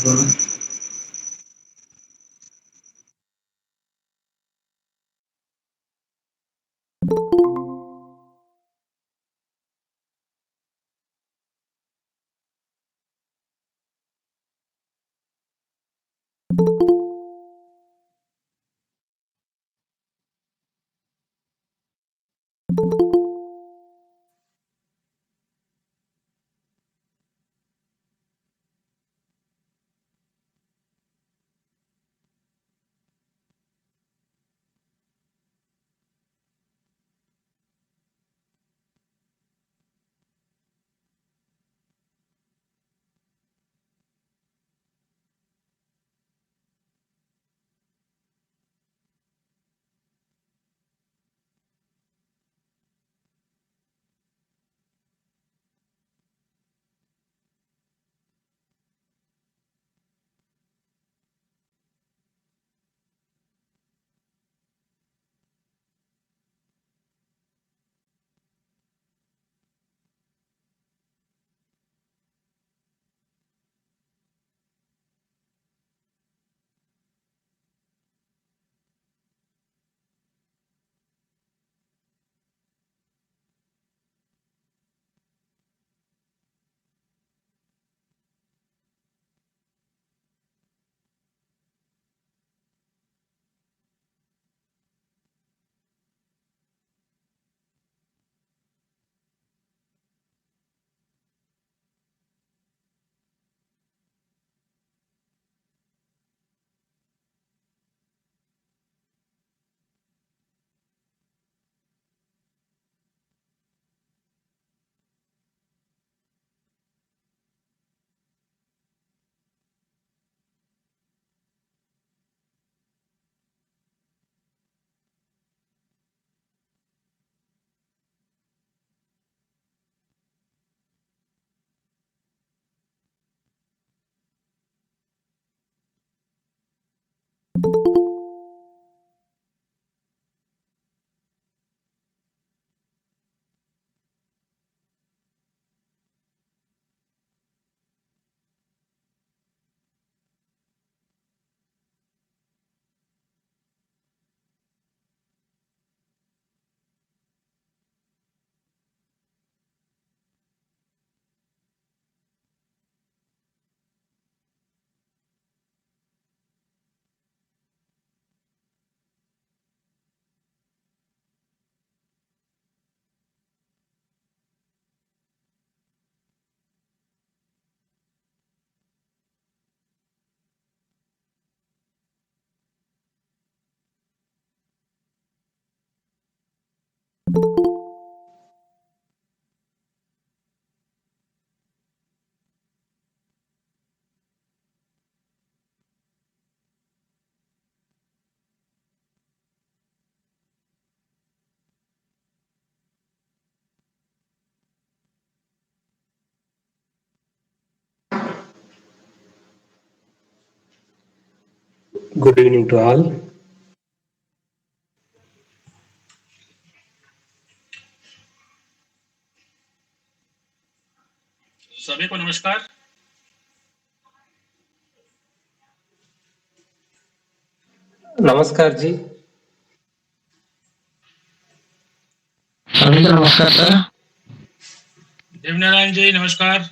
Good evening to all. सभी को नमस्कार। नमस्कार जी। सभी को नमस्कार सर। देवनारायण जी नमस्कार।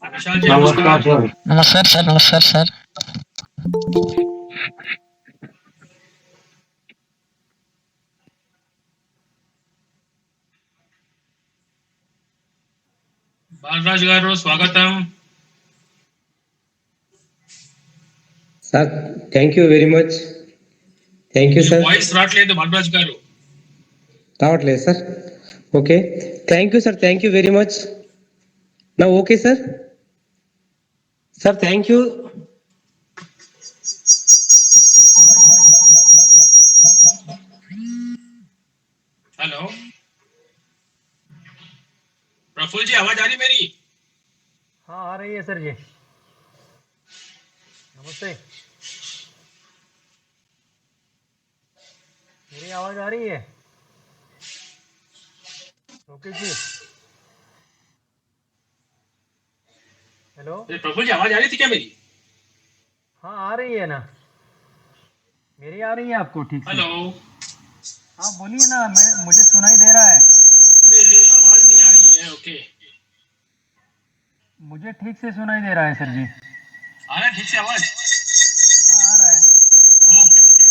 विशाल जी नमस्कार नमस्कार। सर। नमस्कार सर। नमस्कार सर। బాలరాజు గారు స్వాగతం। Sir, thank you very much. Thank you, sir. Voice రావట్లేదు బాలరాజు గారు। రావట్లేదు sir. Okay, thank you sir. Thank you very much. నా okay sir. Sir thank you. Hello Prafulla ji, आवाज आ रही मेरी? हाँ आ रही है सर जी। नमस्ते, मेरी आवाज आ रही है? ओके जी। हेलो। अरे प्रफुल्ल जी आवाज आ रही थी क्या मेरी? हाँ आ रही है ना, मेरी आ रही है आपको ठीक से? हेलो। हाँ बोलिए ना, मुझे सुनाई दे रहा है। अरे आवाज नहीं आ रही है। ओके। मुझे ठीक से सुनाई दे रहा है सर जी। आ रहा है ठीक से आवाज? हाँ आ रहा है। Okay okay.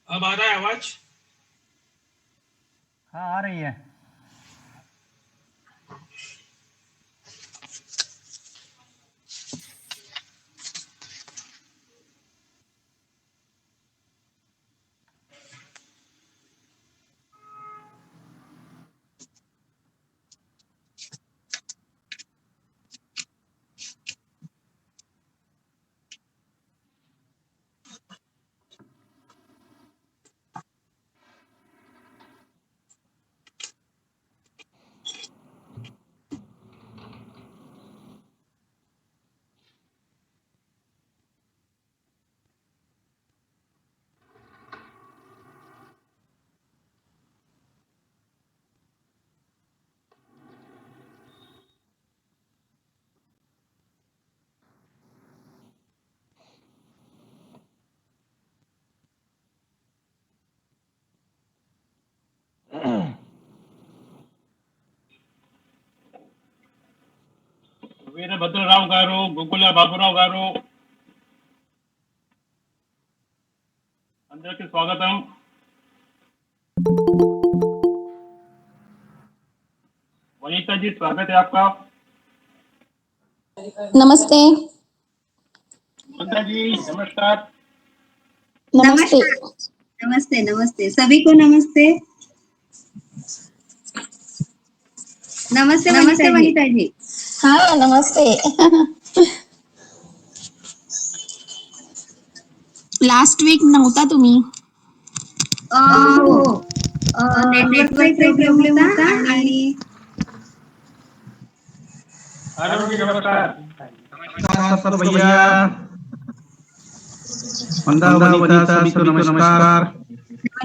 अब आ रहा है आवाज? हाँ आ रही है। వీరభద్రరావు గారు, గుగ్గుల బాబురావు గారు, అందరికీ స్వాగతం. वनीता जी स्वागत है आपका. नमस्ते। वनीता जी नमस्कार. नमस्ते। नमस्ते नमस्ते सभी को नमस्ते। नमस्ते नमस्ते वनीता जी। हाँ नमस्ते। लास्ट वीक नव्हता तुम्ही. हो नेटवर्कचा प्रॉब्लेम होता आणि आनंद जी नमस्कार. नमस्कार सबको भैया। वंदा वनीता सभी को नमस्कार।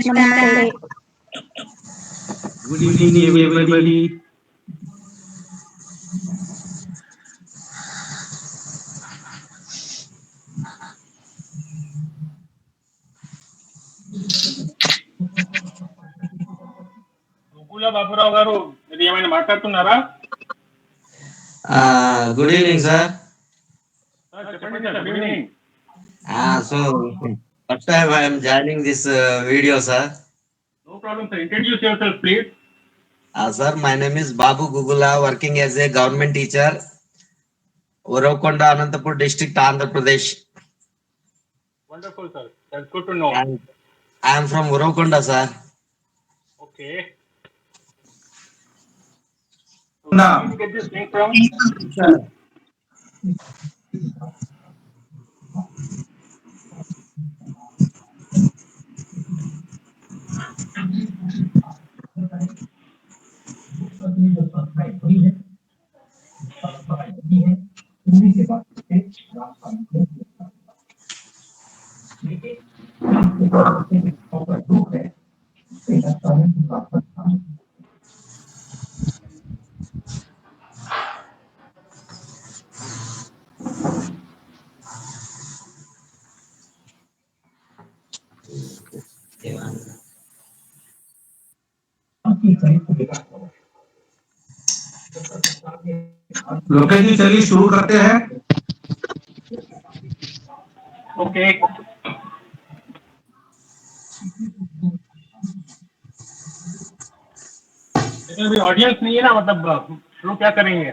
नमस्कार। Good evening everybody. Guggula Baburao గారు మీరు ఏమైనా మాట్లాడుతున్నారా? Good evening, sir. చెప్పండి sir. Good evening. So first time I am joining this video, sir. No problem sir. Introduce yourself please. Sir, my name is Babu Gugula, working as a government teacher, Uravkonda, Anantapur district, Andhra Pradesh. Wonderful sir. That's good to know. And I am from Uravkonda, sir. Okay. So No. where did you get this link from? Lokesh ji चलिए शुरू करते हैं। Okay. लेकिन अभी audience नहीं है ना, मतलब शुरू क्या करेंगे?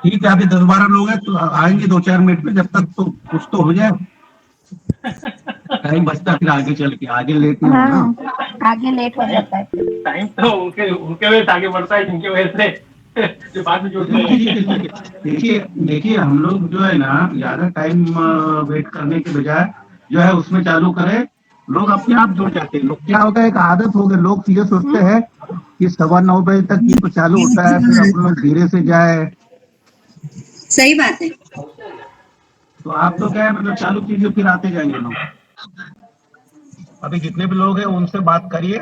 ठीक है, अभी 10-12 लोग हैं तो आएंगे 2-4 मिनट में, जब तक तो कुछ तो हो जाए। टाइम बचता फिर आगे चल के, आगे लेट नहीं होना। हाँ आगे लेट हो जाता है। टाइम तो उनके वजह से आगे बढ़ता है, जिनकी वजह से जो बाद में जुड़ते हैं. देखिए हम लोग जो है ना, ज्यादा टाइम वेट करने के बजाय जो है उसमें चालू करें, लोग अपने आप जुड़ जाते हैं। लोग क्या होता है, एक आदत हो गई, लोग ये सोचते हैं कि 9:15 बजे तक ये तो चालू होता है, फिर अपन लोग धीरे से जाए, सही बात है। तो आप तो क्या है मतलब चालू कीजिए, फिर आते जाएंगे लोग। अभी जितने भी लोग हैं उनसे बात करिए,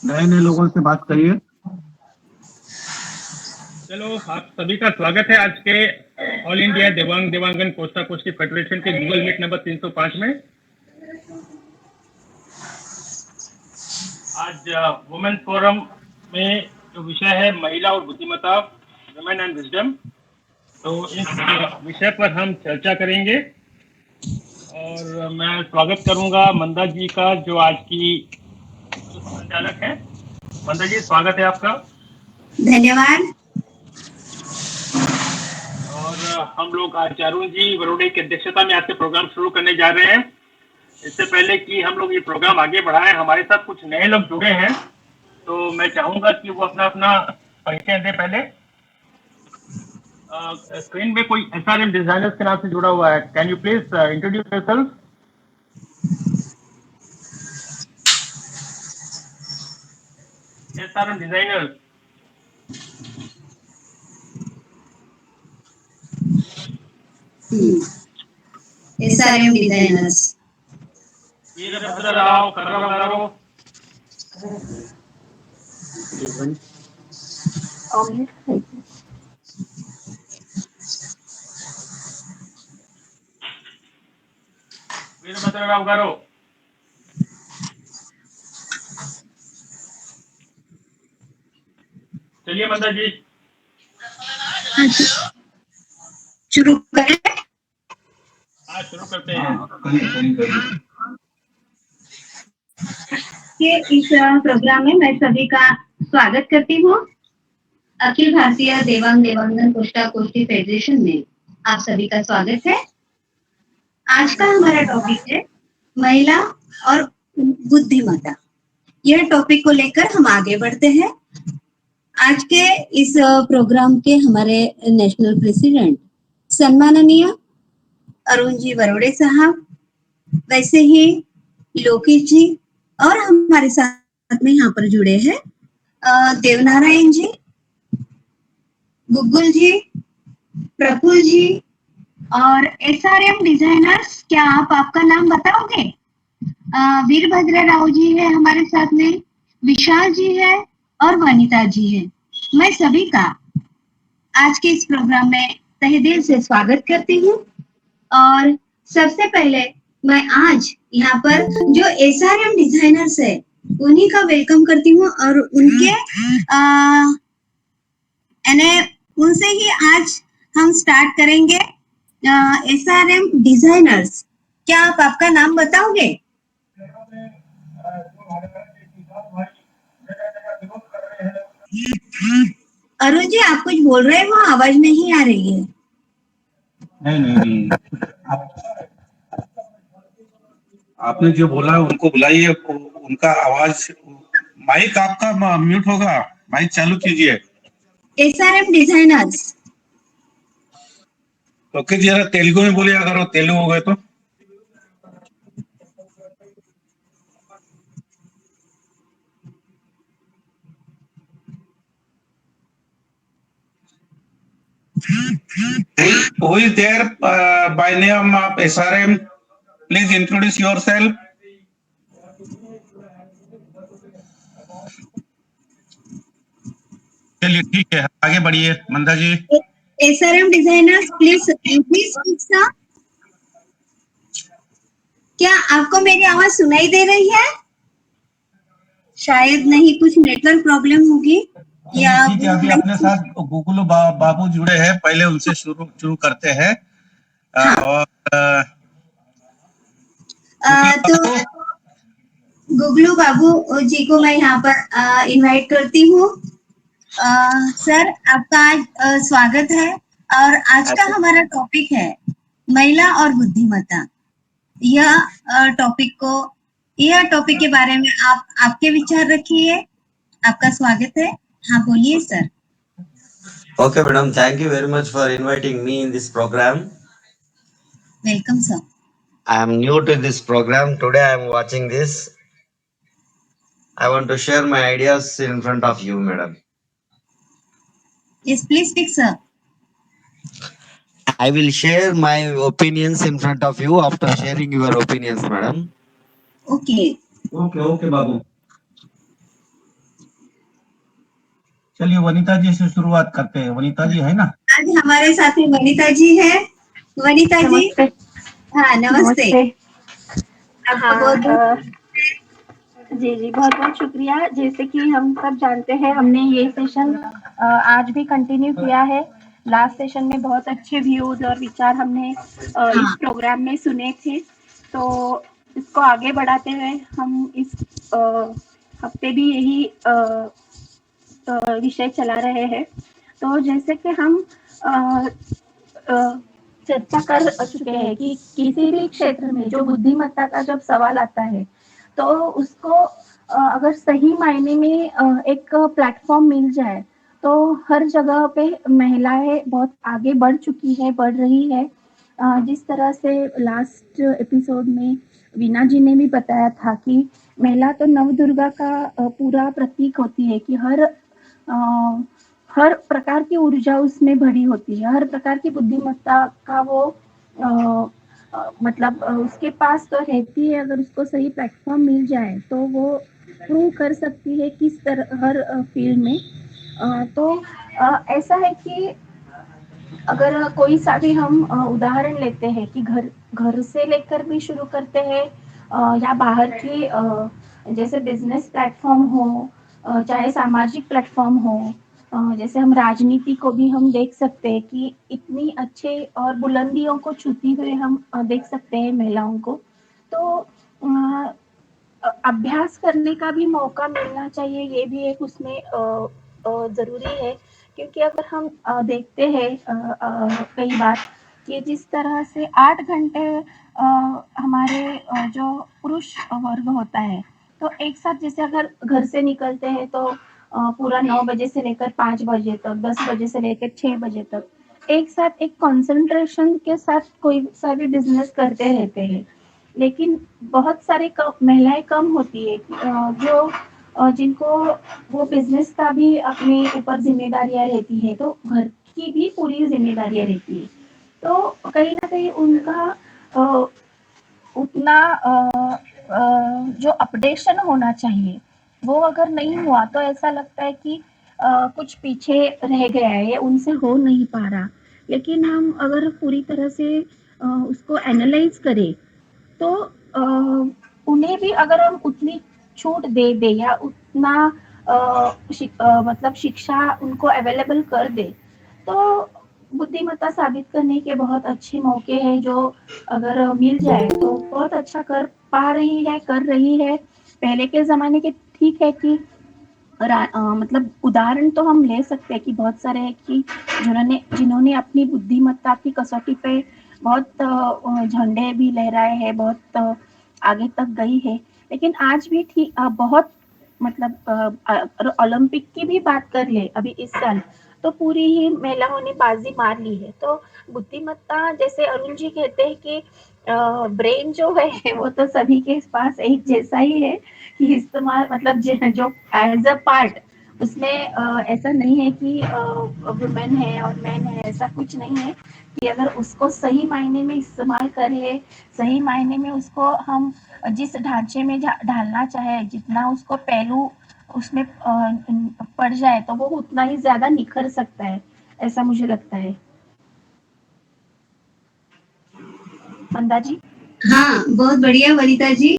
नए नए लोगों से बात करिए। चलो, आप सभी का स्वागत है आज के all India Dewangan Costa costly federation के गूगल मीट नंबर 305 में। आज वुमेन फोरम में जो विषय है महिला और बुद्धिमत्ता, वुमेन एंड विजडम, तो इस विषय पर हम चर्चा करेंगे। और मैं स्वागत करूंगा मंदा जी का, जो आज की संचालक है। मंदा जी, स्वागत है आपका। धन्यवाद। और हम लोग आज अरुण जी बरोड़े की अध्यक्षता में आज के प्रोग्राम शुरू करने जा रहे हैं। इससे पहले कि हम लोग ये प्रोग्राम आगे बढ़ाएं, हमारे साथ कुछ नए लोग जुड़े हैं, तो मैं चाहूंगा कि वो अपना अपना परिचय दें। पहले स्क्रीन में कोई SRM डिजाइनर्स के नाम से जुड़ा हुआ है। Can you please introduce yourself? SRM designers. SRM designers. Veerabhadrarao कर्रमगारू। वीरभद्रराव गारो। चलिए मंदा जी, शुरू करें। आज शुरू करते हैं। के इस प्रोग्राम में मैं सभी का स्वागत करती हूँ। Akhil Bharatiya Dewangan Costa costly federation में आप सभी का स्वागत है। आज का हमारा टॉपिक है महिला और बुद्धिमत्ता। यह टॉपिक को लेकर हम आगे बढ़ते हैं। आज के इस प्रोग्राम के हमारे नेशनल प्रेसिडेंट सम्माननीय अरुण जी बरोड़े साहब, वैसे ही लोकेश जी, और हमारे साथ में यहाँ पर जुड़े हैं देवनारायण जी, गुग्गुल जी, प्रफुल्ल जी और SRM डिजाइनर्स। क्या आप आपका नाम बताओगे? वीरभद्र राव जी है हमारे साथ में, विशाल जी है और वनिता जी है। मैं सभी का आज के इस प्रोग्राम में तहे दिल से स्वागत करती हूँ। और सबसे पहले मैं आज यहाँ पर जो SRM डिजाइनर्स है उन्हीं का वेलकम करती हूँ और उनके उनसे ही आज हम स्टार्ट करेंगे। SRM डिजाइनर्स, क्या आप आपका नाम बताओगे? अरुण जी, आप कुछ बोल रहे हो, आवाज नहीं आ रही है। नहीं आपने जो बोला उनको बुलाइए, उनका आवाज, माइक आपका म्यूट होगा, माइक चालू कीजिए। SRM designers. ओके, जरा तेलुगु में बोलिए अगर वो तेलुगु हो गए तो। Who is there by name of SRM? Please introduce yourself. चलिए ठीक है, आगे बढ़िए मंदा जी। SRM designers, please speak sir. क्या आपको मेरी आवाज सुनाई दे रही है? शायद नहीं, कुछ नेटवर्क प्रॉब्लम होगी या ठीक है, अभी अपने साथ गुगुलू बाबू जुड़े हैं, पहले उनसे शुरू करते हैं। और तो गुगलू बाबू जी को मैं यहाँ पर इनवाइट करती हूँ। सर, आपका आज स्वागत है। और आज का हमारा टॉपिक है महिला और बुद्धिमत्ता। यह टॉपिक के बारे में आप आपके विचार रखिए। आपका स्वागत है। हाँ, बोलिए sir. Okay, madam. Thank you very much for inviting me in this program. Welcome sir. I am new to this program. Today I am watching this. I want to share my ideas in front of you, madam. Yes, please speak, sir. I will share my opinions in front of you after sharing your opinions, madam. Okay okay okay बाबू, चलिए वनीता जी से शुरुआत करते हैं। वनीता जी है ना? आज हमारे साथ में वनिता जी है। वनिता जी, नमस्ते। हाँ नमस्ते। आपका हाँ बहुत बहुत जी जी, बहुत बहुत शुक्रिया। जैसे कि हम सब जानते हैं, हमने ये सेशन आज भी कंटिन्यू किया है। लास्ट सेशन में बहुत अच्छे व्यूज और विचार हमने इस प्रोग्राम में सुने थे। तो इसको आगे बढ़ाते हुए हम इस हफ्ते भी यही विषय चला रहे हैं। तो जैसे कि हम अ, अ, चर्चा कर चुके हैं कि किसी भी क्षेत्र में जो बुद्धिमत्ता का जब सवाल आता है, तो उसको अगर सही मायने में एक प्लेटफॉर्म मिल जाए, तो हर जगह पे महिलाएं बहुत आगे बढ़ चुकी है, बढ़ रही है। जिस तरह से लास्ट एपिसोड में वीना जी ने भी बताया था कि महिला तो नवदुर्गा का पूरा प्रतीक होती है, कि हर प्रकार की ऊर्जा उसमें भरी होती है, हर प्रकार की बुद्धिमत्ता का वो मतलब उसके पास तो रहती है। अगर उसको सही प्लेटफॉर्म मिल जाए तो वो प्रूव कर सकती है किस तरह हर फील्ड में। तो ऐसा है कि अगर कोई सा भी हम उदाहरण लेते हैं कि घर घर से लेकर भी शुरू करते हैं, या बाहर की जैसे बिजनेस प्लेटफॉर्म हो, चाहे सामाजिक प्लेटफॉर्म हो, जैसे हम राजनीति को भी हम देख सकते हैं कि इतनी अच्छे और बुलंदियों को छूती हुए हम देख सकते हैं महिलाओं को। तो अभ्यास करने का भी मौका मिलना चाहिए, ये भी एक उसमें ज़रूरी है। क्योंकि अगर हम देखते हैं कई बार कि जिस तरह से 8 घंटे हमारे जो पुरुष वर्ग होता है, तो एक साथ जैसे अगर घर से निकलते हैं तो पूरा 9 बजे से लेकर 5 बजे तक, 10 बजे से लेकर 6 बजे तक, एक साथ एक कंसंट्रेशन के साथ कोई सा भी बिज़नेस करते रहते हैं। लेकिन बहुत सारे महिलाएं कम होती है जो जिनको वो बिजनेस का भी अपने ऊपर जिम्मेदारियां रहती है, तो घर की भी पूरी जिम्मेदारियां रहती है। तो कहीं ना कहीं उनका अ, उतना जो अपडेशन होना चाहिए वो अगर नहीं हुआ, तो ऐसा लगता है कि कुछ पीछे रह गया है या उनसे हो नहीं पा रहा। लेकिन हम अगर पूरी तरह से उसको एनालाइज करें, तो उन्हें भी अगर हम उतनी छूट दे दें या उतना मतलब शिक्षा उनको अवेलेबल कर दे, तो बुद्धिमत्ता साबित करने के बहुत अच्छे मौके हैं, जो अगर मिल जाए तो बहुत अच्छा कर पा रही है, कर रही है। पहले के ज़माने के ठीक है कि मतलब उदाहरण तो हम ले सकते हैं कि बहुत सारे हैं कि जिन्होंने अपनी बुद्धिमत्ता की कसौटी पे बहुत झंडे भी लहराए हैं, बहुत आगे तक गई है। लेकिन आज भी ठीक बहुत मतलब ओलंपिक की भी बात कर ले अभी इस साल, तो पूरी ही महिलाओं ने बाजी मार ली है। तो बुद्धिमत्ता, जैसे अरुण जी कहते हैं कि ब्रेन जो है वो तो सभी के पास एक जैसा ही है, कि इस्तेमाल मतलब जो एज अ पार्ट उसमें ऐसा नहीं है कि वुमेन है और मैन है, ऐसा कुछ नहीं है। कि अगर उसको सही मायने में इस्तेमाल करें, सही मायने में उसको हम जिस ढांचे में ढालना चाहे, जितना उसको पहलू उसमें पड़ जाए, तो वो उतना ही ज्यादा निखर सकता है, ऐसा मुझे लगता है। मंदा जी। हाँ बहुत बढ़िया वनिता जी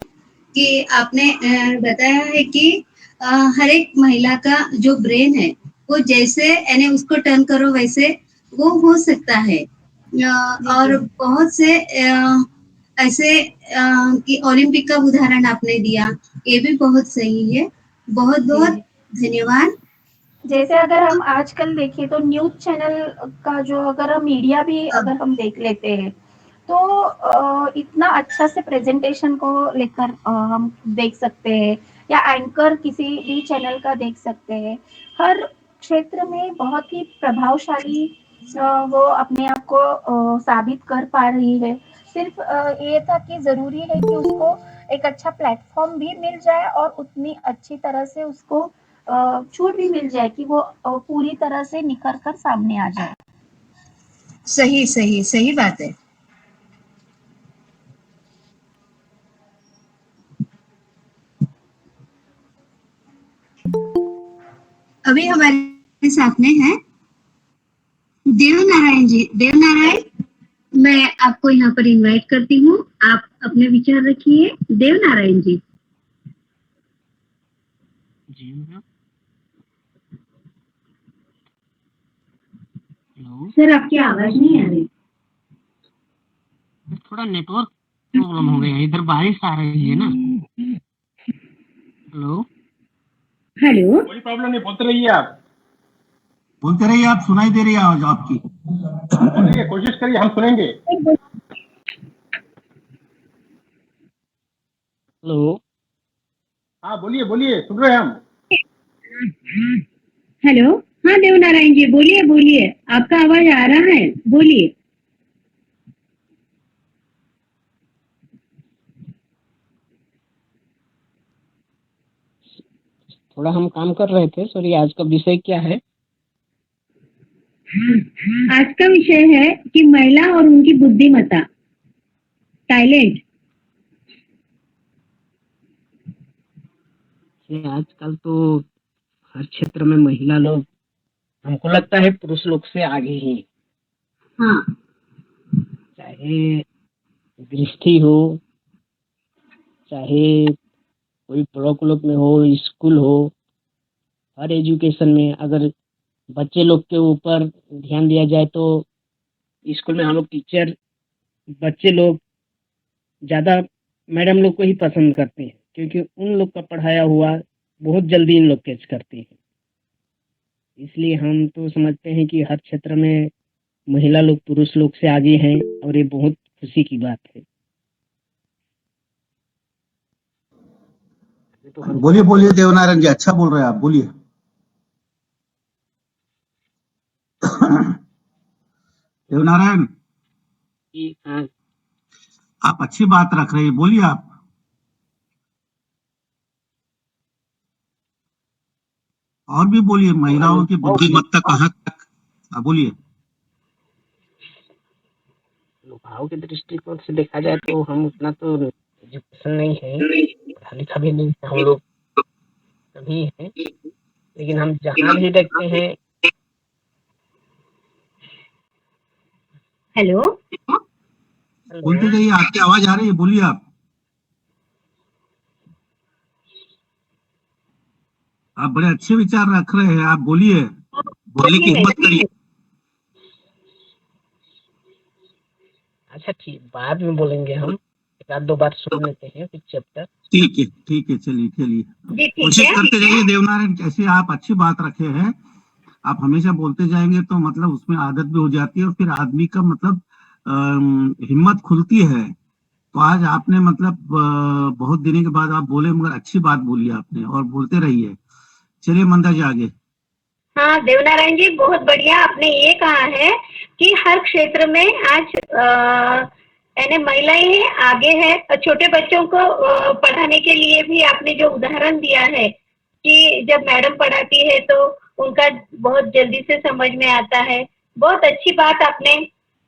कि आपने बताया है कि हर एक महिला का जो ब्रेन है वो जैसे यानी उसको टर्न करो वैसे वो हो सकता है। और बहुत से ऐसे कि ओलंपिक का उदाहरण आपने दिया, ये भी बहुत सही है। बहुत बहुत धन्यवाद। जैसे अगर हम आजकल देखें तो न्यूज़ चैनल का जो अगर हम मीडिया भी अगर हम देख लेते हैं, तो इतना अच्छा से प्रेजेंटेशन को लेकर हम देख सकते हैं, या एंकर किसी भी चैनल का देख सकते हैं। हर क्षेत्र में बहुत ही प्रभावशाली वो अपने आप को साबित कर पा रही है। सिर्फ ये था कि ज़रूरी है कि उसको एक अच्छा प्लेटफॉर्म भी मिल जाए और उतनी अच्छी तरह से उसको छूट भी मिल जाए कि वो पूरी तरह से निखर कर सामने आ जाए। सही सही सही बात है। अभी हमारे साथ में है देवनारायण जी। देवनारायण, मैं आपको यहाँ पर इनवाइट करती हूँ, आप अपने विचार रखिए। देवनारायण जी। जी मैम। हेलो। सर आपकी आवाज नहीं आ रही। थोड़ा नेटवर्क प्रॉब्लम हो गया, इधर बारिश आ रही है ना। हेलो। हेलो। कोई प्रॉब्लम नहीं, बोलते रहिए आप। बोलते रहिए, आप सुनाई दे रही है आवाज आपकी। बोलिए, कोशिश करिए, हम सुनेंगे। हेलो। हाँ बोलिए बोलिए, सुन रहे हैं हम। हेलो। हाँ देवनारायण जी, बोलिए बोलिए, आपका आवाज आ रहा है, बोलिए। थोड़ा हम काम कर रहे थे, सॉरी। आज का विषय क्या है? आज का विषय है कि महिला और उनकी बुद्धिमत्ता, टैलेंट। आजकल तो हर क्षेत्र में महिला लोग, हमको लगता है पुरुष लोग से आगे ही। हाँ। चाहे गृहस्थी हो, चाहे कोई ब्लॉक व्लॉक में हो, स्कूल हो, हर एजुकेशन में अगर बच्चे लोग के ऊपर ध्यान दिया जाए तो स्कूल में हम लोग टीचर बच्चे लोग ज़्यादा मैडम लोग को ही पसंद करते हैं, क्योंकि उन लोग का पढ़ाया हुआ बहुत जल्दी इन लोग कैच करते हैं। इसलिए हम तो समझते हैं कि हर क्षेत्र में महिला लोग पुरुष लोग से आगे हैं, और ये बहुत खुशी की बात है। तो हम बोलिए बोलिए देवनारायण जी, अच्छा बोल रहे हैं आप, बोलिए। देवनारायण, कि हाँ, आप अच्छी बात रख रहे हैं, बोलिए आप। और भी बोलिए, महिलाओं की बुद्धिमत्ता कहाँ तक, हाँ, बोलिए। भाव के दृष्टिकोण से देखा जाए तो हम उतना तो एजुकेशन नहीं है, पढ़ा लिखा भी नहीं है, हम लोग सभी हैं, लेकिन हम जहाँ भी देखते हैं। हेलो। बोलते जाइए, आपकी आवाज आ रही है, बोलिए आप बड़े अच्छे विचार रख रहे हैं, आप बोलिए, बोलने की हिम्मत करिए। अच्छा ठीक, बाद में बोलेंगे हम, एक आध दो बार सुन लेते हैं फिर चैप्टर। ठीक है, चलिए चलिए, जी ठीक कोशिश है। करते जाइए देवनारायण, कैसे आप अच्छी बात रखे हैं। आप हमेशा बोलते जाएंगे तो मतलब उसमें आदत भी हो जाती है, और फिर आदमी का मतलब हिम्मत खुलती है। तो आज आपने मतलब बहुत दिनों के बाद आप बोले, मगर अच्छी बात बोली आपने, और बोलते रहिए। चलिए मंदा जी, आगे। हाँ देवनारायण जी, बहुत बढ़िया आपने ये कहा है कि हर क्षेत्र में आज यानी महिलाएं आगे है। छोटे बच्चों को पढ़ाने के लिए भी आपने जो उदाहरण दिया है कि जब मैडम पढ़ाती है तो उनका बहुत जल्दी से समझ में आता है, बहुत अच्छी बात आपने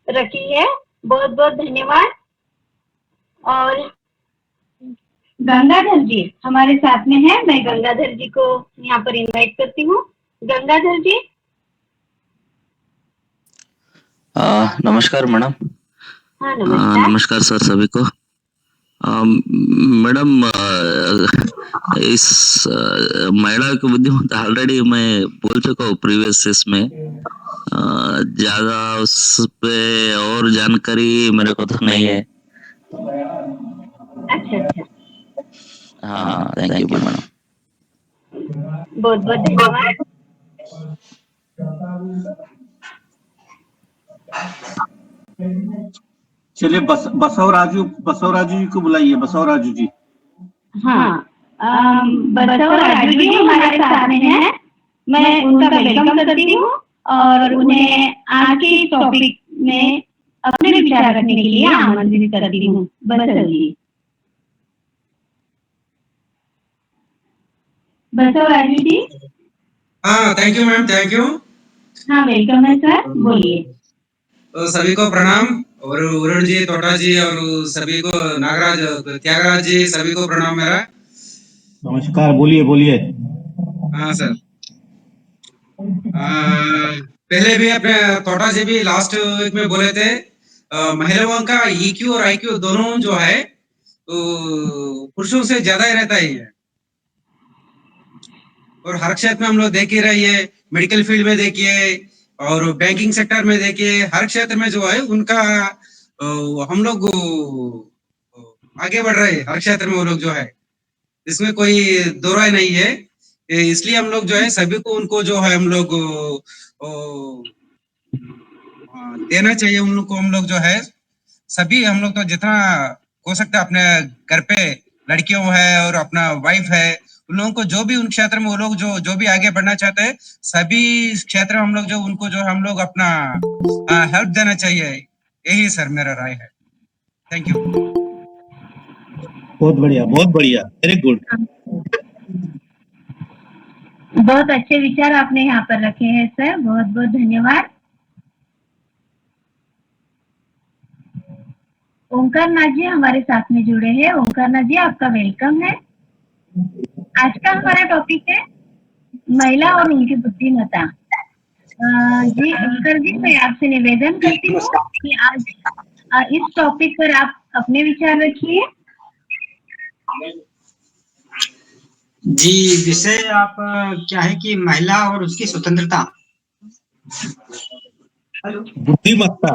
रखी है, बहुत बहुत धन्यवाद। और गंगाधर जी हमारे साथ में है, मैं गंगाधर जी को यहाँ पर इनवाइट करती हूँ। गंगाधर जी। नमस्कार मैडम। हाँ नमस्कार। नमस्कार सर सभी को। मैडम, इस महिला की बुद्धिमत्ता ऑलरेडी मैं बोल चुका हूँ प्रीवियस इसमें। ज्यादा उस पे और जानकारी मेरे को तो नहीं है। अच्छा। हाँ, थैंक यू मैडम। बहुत बहुत धन्यवाद। चलिए बसवराजू जी को बुलाइए, बसवराजू जी। हाँ, बसवराजू जी हमारे साथ में है, मैं उनका वेलकम करती हूँ और उन्हें आज के इस टॉपिक में अपने विचार रखने के लिए आमंत्रित करती हूँ। बसव जी। बसवराजू जी। हाँ, thank you ma'am, thank you. हाँ वेलकम है सर, बोलिए। तो सभी को प्रणाम और वरुण जी, तोटा जी और सभी को नागराज, त्यागराज जी, सभी को प्रणाम मेरा। नमस्कार, बोलिए बोलिए। हाँ सर। पहले भी अपने तोटा जी भी लास्ट वीक में बोले थे, महिलाओं का EQ और IQ दोनों जो है तो पुरुषों से ज्यादा ही रहता है। और हर क्षेत्र में हम लोग देख ही रही है, मेडिकल फील्ड में देखिए और बैंकिंग सेक्टर में देखिए, हर क्षेत्र में जो है उनका हम लोग आगे बढ़ रहे हैं, हर क्षेत्र में वो लोग जो है, इसमें कोई दो राय नहीं है। इसलिए हम लोग जो है सभी को उनको जो है हम लोग देना चाहिए, उन लोग को हम लोग जो है सभी हम लोग तो जितना हो सकता है अपने घर पे लड़कियों है और अपना वाइफ है, उन लोगों को जो भी उन क्षेत्र में वो लोग जो भी आगे बढ़ना चाहते हैं, सभी क्षेत्र में हम लोग जो उनको जो हम लोग अपना हेल्प देना चाहिए। यही सर मेरा राय है। Thank you. बहुत बढ़िया, बहुत बढ़िया, वेरी गुड। बहुत अच्छे विचार आपने यहाँ पर रखे हैं सर, बहुत बहुत धन्यवाद। ओंकार नाथ जी हमारे साथ में जुड़े हैं। ओंकार नाथ जी, आपका वेलकम है। आज का हमारा टॉपिक है महिला और उनकी बुद्धिमत्ता। जी ओंकार जी, मैं आपसे निवेदन करती हूँ कि आज इस टॉपिक पर आप अपने विचार रखिए। जी, विषय आप क्या है कि महिला और उसकी स्वतंत्रता, बुद्धिमत्ता।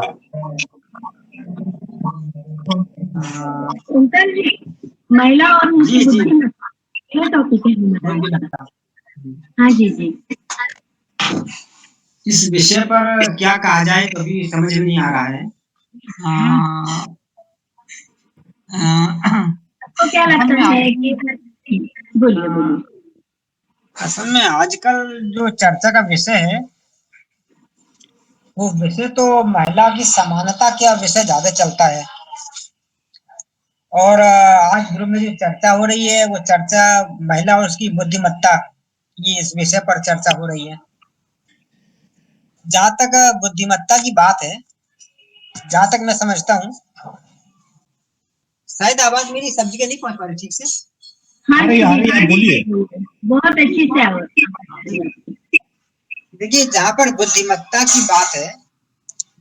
ओंकार जी, महिला और उनकी बुद्धिमत्ता, क्या टॉपिक है हमारा? हाँ जी जी। इस विषय पर क्या कहा जाए तो भी समझ नहीं आ रहा है। आपको क्या लगता है कि बोलिए बोलिए। असल में आजकल जो चर्चा का विषय है वो विषय तो महिला की समानता का विषय ज्यादा चलता है। और आज ग्रुप में जो चर्चा हो रही है वो चर्चा महिला और उसकी बुद्धिमत्ता की इस विषय पर चर्चा हो रही है। जहाँ तक बुद्धिमत्ता की बात है, जहाँ तक मैं समझता हूँ, शायद आवाज मेरी सब जगह नहीं पहुंच पा रही ठीक से। हाँ जी, बोलिए। बहुत अच्छी से आवाज। देखिए, जहाँ पर बुद्धिमत्ता की बात है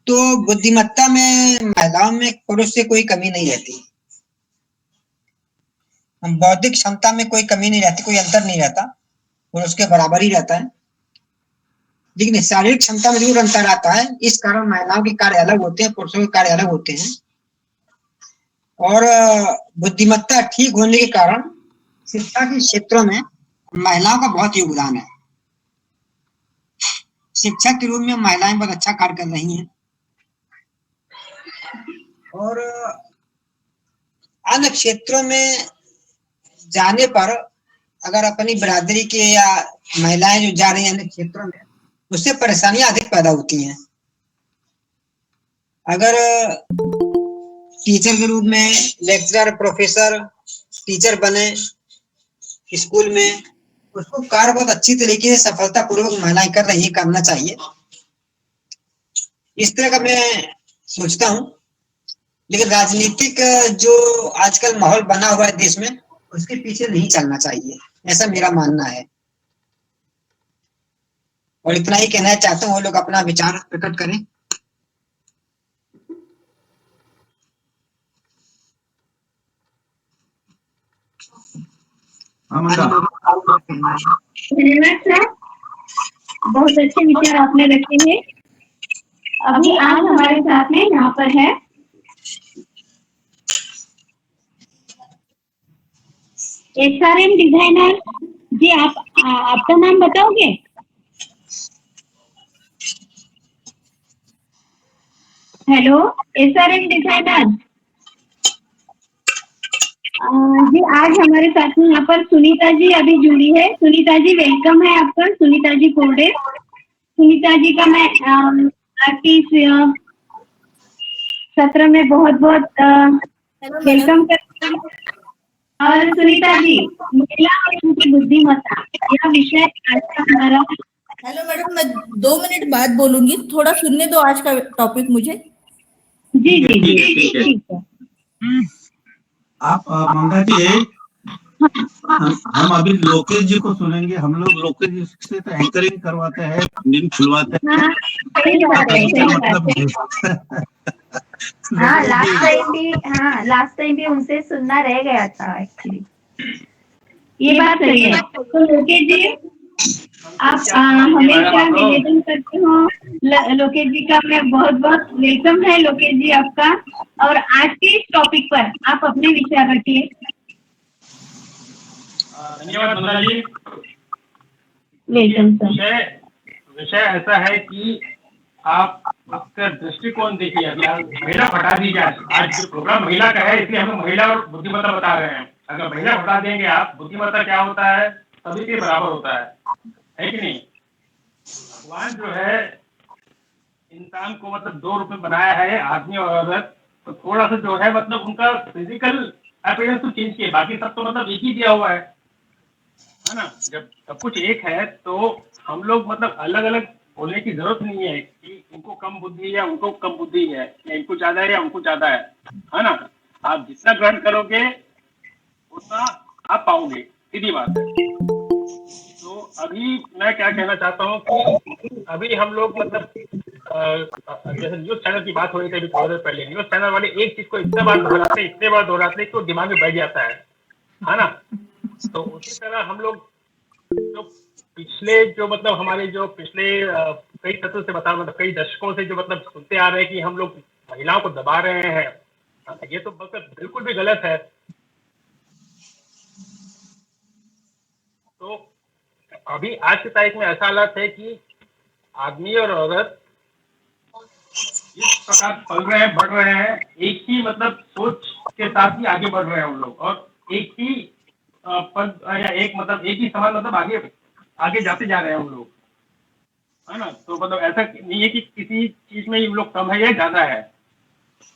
तो बुद्धिमत्ता में महिलाओं में पुरुष से कोई कमी नहीं रहती। बौद्धिक क्षमता में कोई कमी नहीं रहती, कोई अंतर नहीं रहता, पुरुष के बराबर ही रहता है। लेकिन शारीरिक क्षमता में जरूर अंतर आता है। इस कारण महिलाओं के कार्य अलग होते हैं, पुरुषों के कार्य अलग होते हैं। और बुद्धिमत्ता ठीक होने के कारण शिक्षा के क्षेत्रों में महिलाओं का बहुत योगदान है। शिक्षक के रूप में महिलाएं बहुत अच्छा कार्य कर रही हैं। और अन्य क्षेत्रों में जाने पर अगर अपनी बिरादरी के या महिलाएं जो जा रही हैं अन्य क्षेत्रों में, उससे परेशानियां अधिक पैदा होती हैं। अगर टीचर के रूप में लेक्चरर, प्रोफेसर, टीचर बने स्कूल में, उसको कार्य बहुत अच्छी तरीके से सफलतापूर्वक महिलाएं कर रही है, करना चाहिए। इस तरह का मैं सोचता हूँ। लेकिन राजनीतिक जो आजकल माहौल बना हुआ है देश में, उसके पीछे नहीं चलना चाहिए, ऐसा मेरा मानना है। और इतना ही कहना चाहता हूँ, वो लोग अपना विचार प्रकट करें। धन्यवाद सर, बहुत अच्छे विचार आपने रखे हैं। अभी आज हमारे साथ में यहाँ पर है SRM डिजाइनर जी। आप आपका नाम बताओगे? हेलो SRM डिजाइनर जी, आज हमारे साथ में यहाँ पर सुनीता जी अभी जुड़ी है। सुनीता जी वेलकम है आपका। सुनीता जी कोल्डे, सुनीता जी का मैं इस सत्र में बहुत बहुत वेलकम करती हूँ। और सुनीता जी, महिला और उनकी बुद्धिमत्ता, यह विषय आज का हमारा हेलो मैडम, मैं 2 मिनट बाद बोलूंगी, थोड़ा सुनने दो आज का टॉपिक मुझे। जी जी जी ठीक है। ठीक है। आप मंगा जी, हम अभी लोकेश जी को सुनेंगे। हम लोग लोकेश जी से तो एंकरिंग करवाते हैं, नींद खुलवाते हैं। हाँ सही बात है, सही बात है। हाँ लास्ट टाइम भी उनसे सुनना रह गया था एक्चुअली। ये बात सही है। तो लोकेश जी आप हमेशा निवेदन करते हो। लोकेश जी का मैं बहुत बहुत वेलकम है लोकेश जी आपका। और आज के इस टॉपिक पर आप अपने विचार रखिए। धन्यवाद मंदा जी। Welcome sir. विषय ऐसा है कि आप उसका दृष्टिकोण देखिए। अभी महिला हटा दीजिए। आज जो प्रोग्राम महिला का है, इसलिए हम महिला और बुद्धिमत्ता बता रहे हैं। अगर महिला हटा देंगे आप, बुद्धिमत्ता क्या होता है, सभी के बराबर होता है कि नहीं। भगवान जो है इंसान को मतलब 2 रूप में बनाया है, आदमी और औरत। तो थोड़ा सा जो है मतलब उनका फिजिकल अपीयरेंस तो चेंज किया, बाकी सब तो मतलब एक ही दिया हुआ है ना। जब सब कुछ एक है तो हम लोग मतलब अलग अलग बोलने की जरूरत नहीं है कि इनको कम बुद्धि है, उनको कम बुद्धि है, या इनको ज्यादा है या उनको ज्यादा है ना। आप जितना ग्रहण करोगे उतना आप पाओगे, सीधी बात है। तो अभी मैं क्या कहना चाहता हूँ कि अभी हम लोग मतलब जैसे न्यूज चैनल की बात हो रही थी अभी थोड़ी देर पहले। न्यूज चैनल वाले एक चीज को इतने बार दोहराते कि वो दिमाग में बैठ जाता है ना। तो उसी तरह हम लोग जो पिछले जो मतलब हमारे जो पिछले कई सत्रों से बता मतलब कई दशकों से जो मतलब सुनते आ रहे हैं कि हम लोग महिलाओं को दबा रहे हैं, ये तो मतलब बिल्कुल भी गलत है। तो अभी आज की तारीख में ऐसा हालत है कि आदमी और औरत इस प्रकार पल रहे हैं, बढ़ रहे हैं, एक ही मतलब सोच के साथ ही आगे बढ़ रहे हैं हम लोग, और एक ही पद या एक मतलब एक ही समान मतलब आगे आगे जाते जा रहे हैं हम लोग, है ना। तो मतलब ऐसा नहीं है कि किसी चीज में हम लोग कम है या ज्यादा है।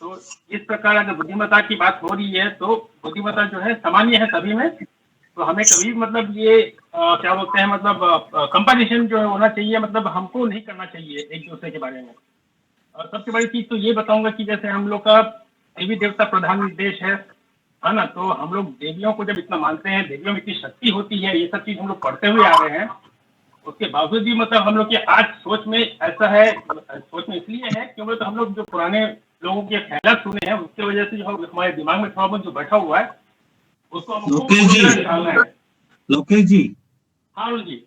तो इस प्रकार अगर बुद्धिमत्ता की बात हो रही है तो बुद्धिमत्ता जो है सामान्य है सभी में। तो हमें कभी मतलब ये क्या बोलते हैं मतलब कंपैरिजन जो है होना चाहिए, मतलब हमको नहीं करना चाहिए एक दूसरे के बारे में। और सबसे बड़ी चीज तो ये बताऊंगा कि जैसे हम लोग का देवी देवता प्रधान देश है ना। तो हम लोग देवियों को जब इतना मानते हैं, देवियों में इतनी शक्ति होती है, ये सब चीज हम लोग पढ़ते हुए आ रहे हैं, उसके बावजूद भी मतलब हम लोग की आज सोच में ऐसा है। सोच में इसलिए है क्योंकि तो हम लोग जो पुराने लोगों के ख्याल सुने हैं उसकी वजह से जो हमारे दिमाग में थोड़ा बहुत जो बैठा हुआ है उसको हमको निकालना है। लोकेश जी, हाँ जी,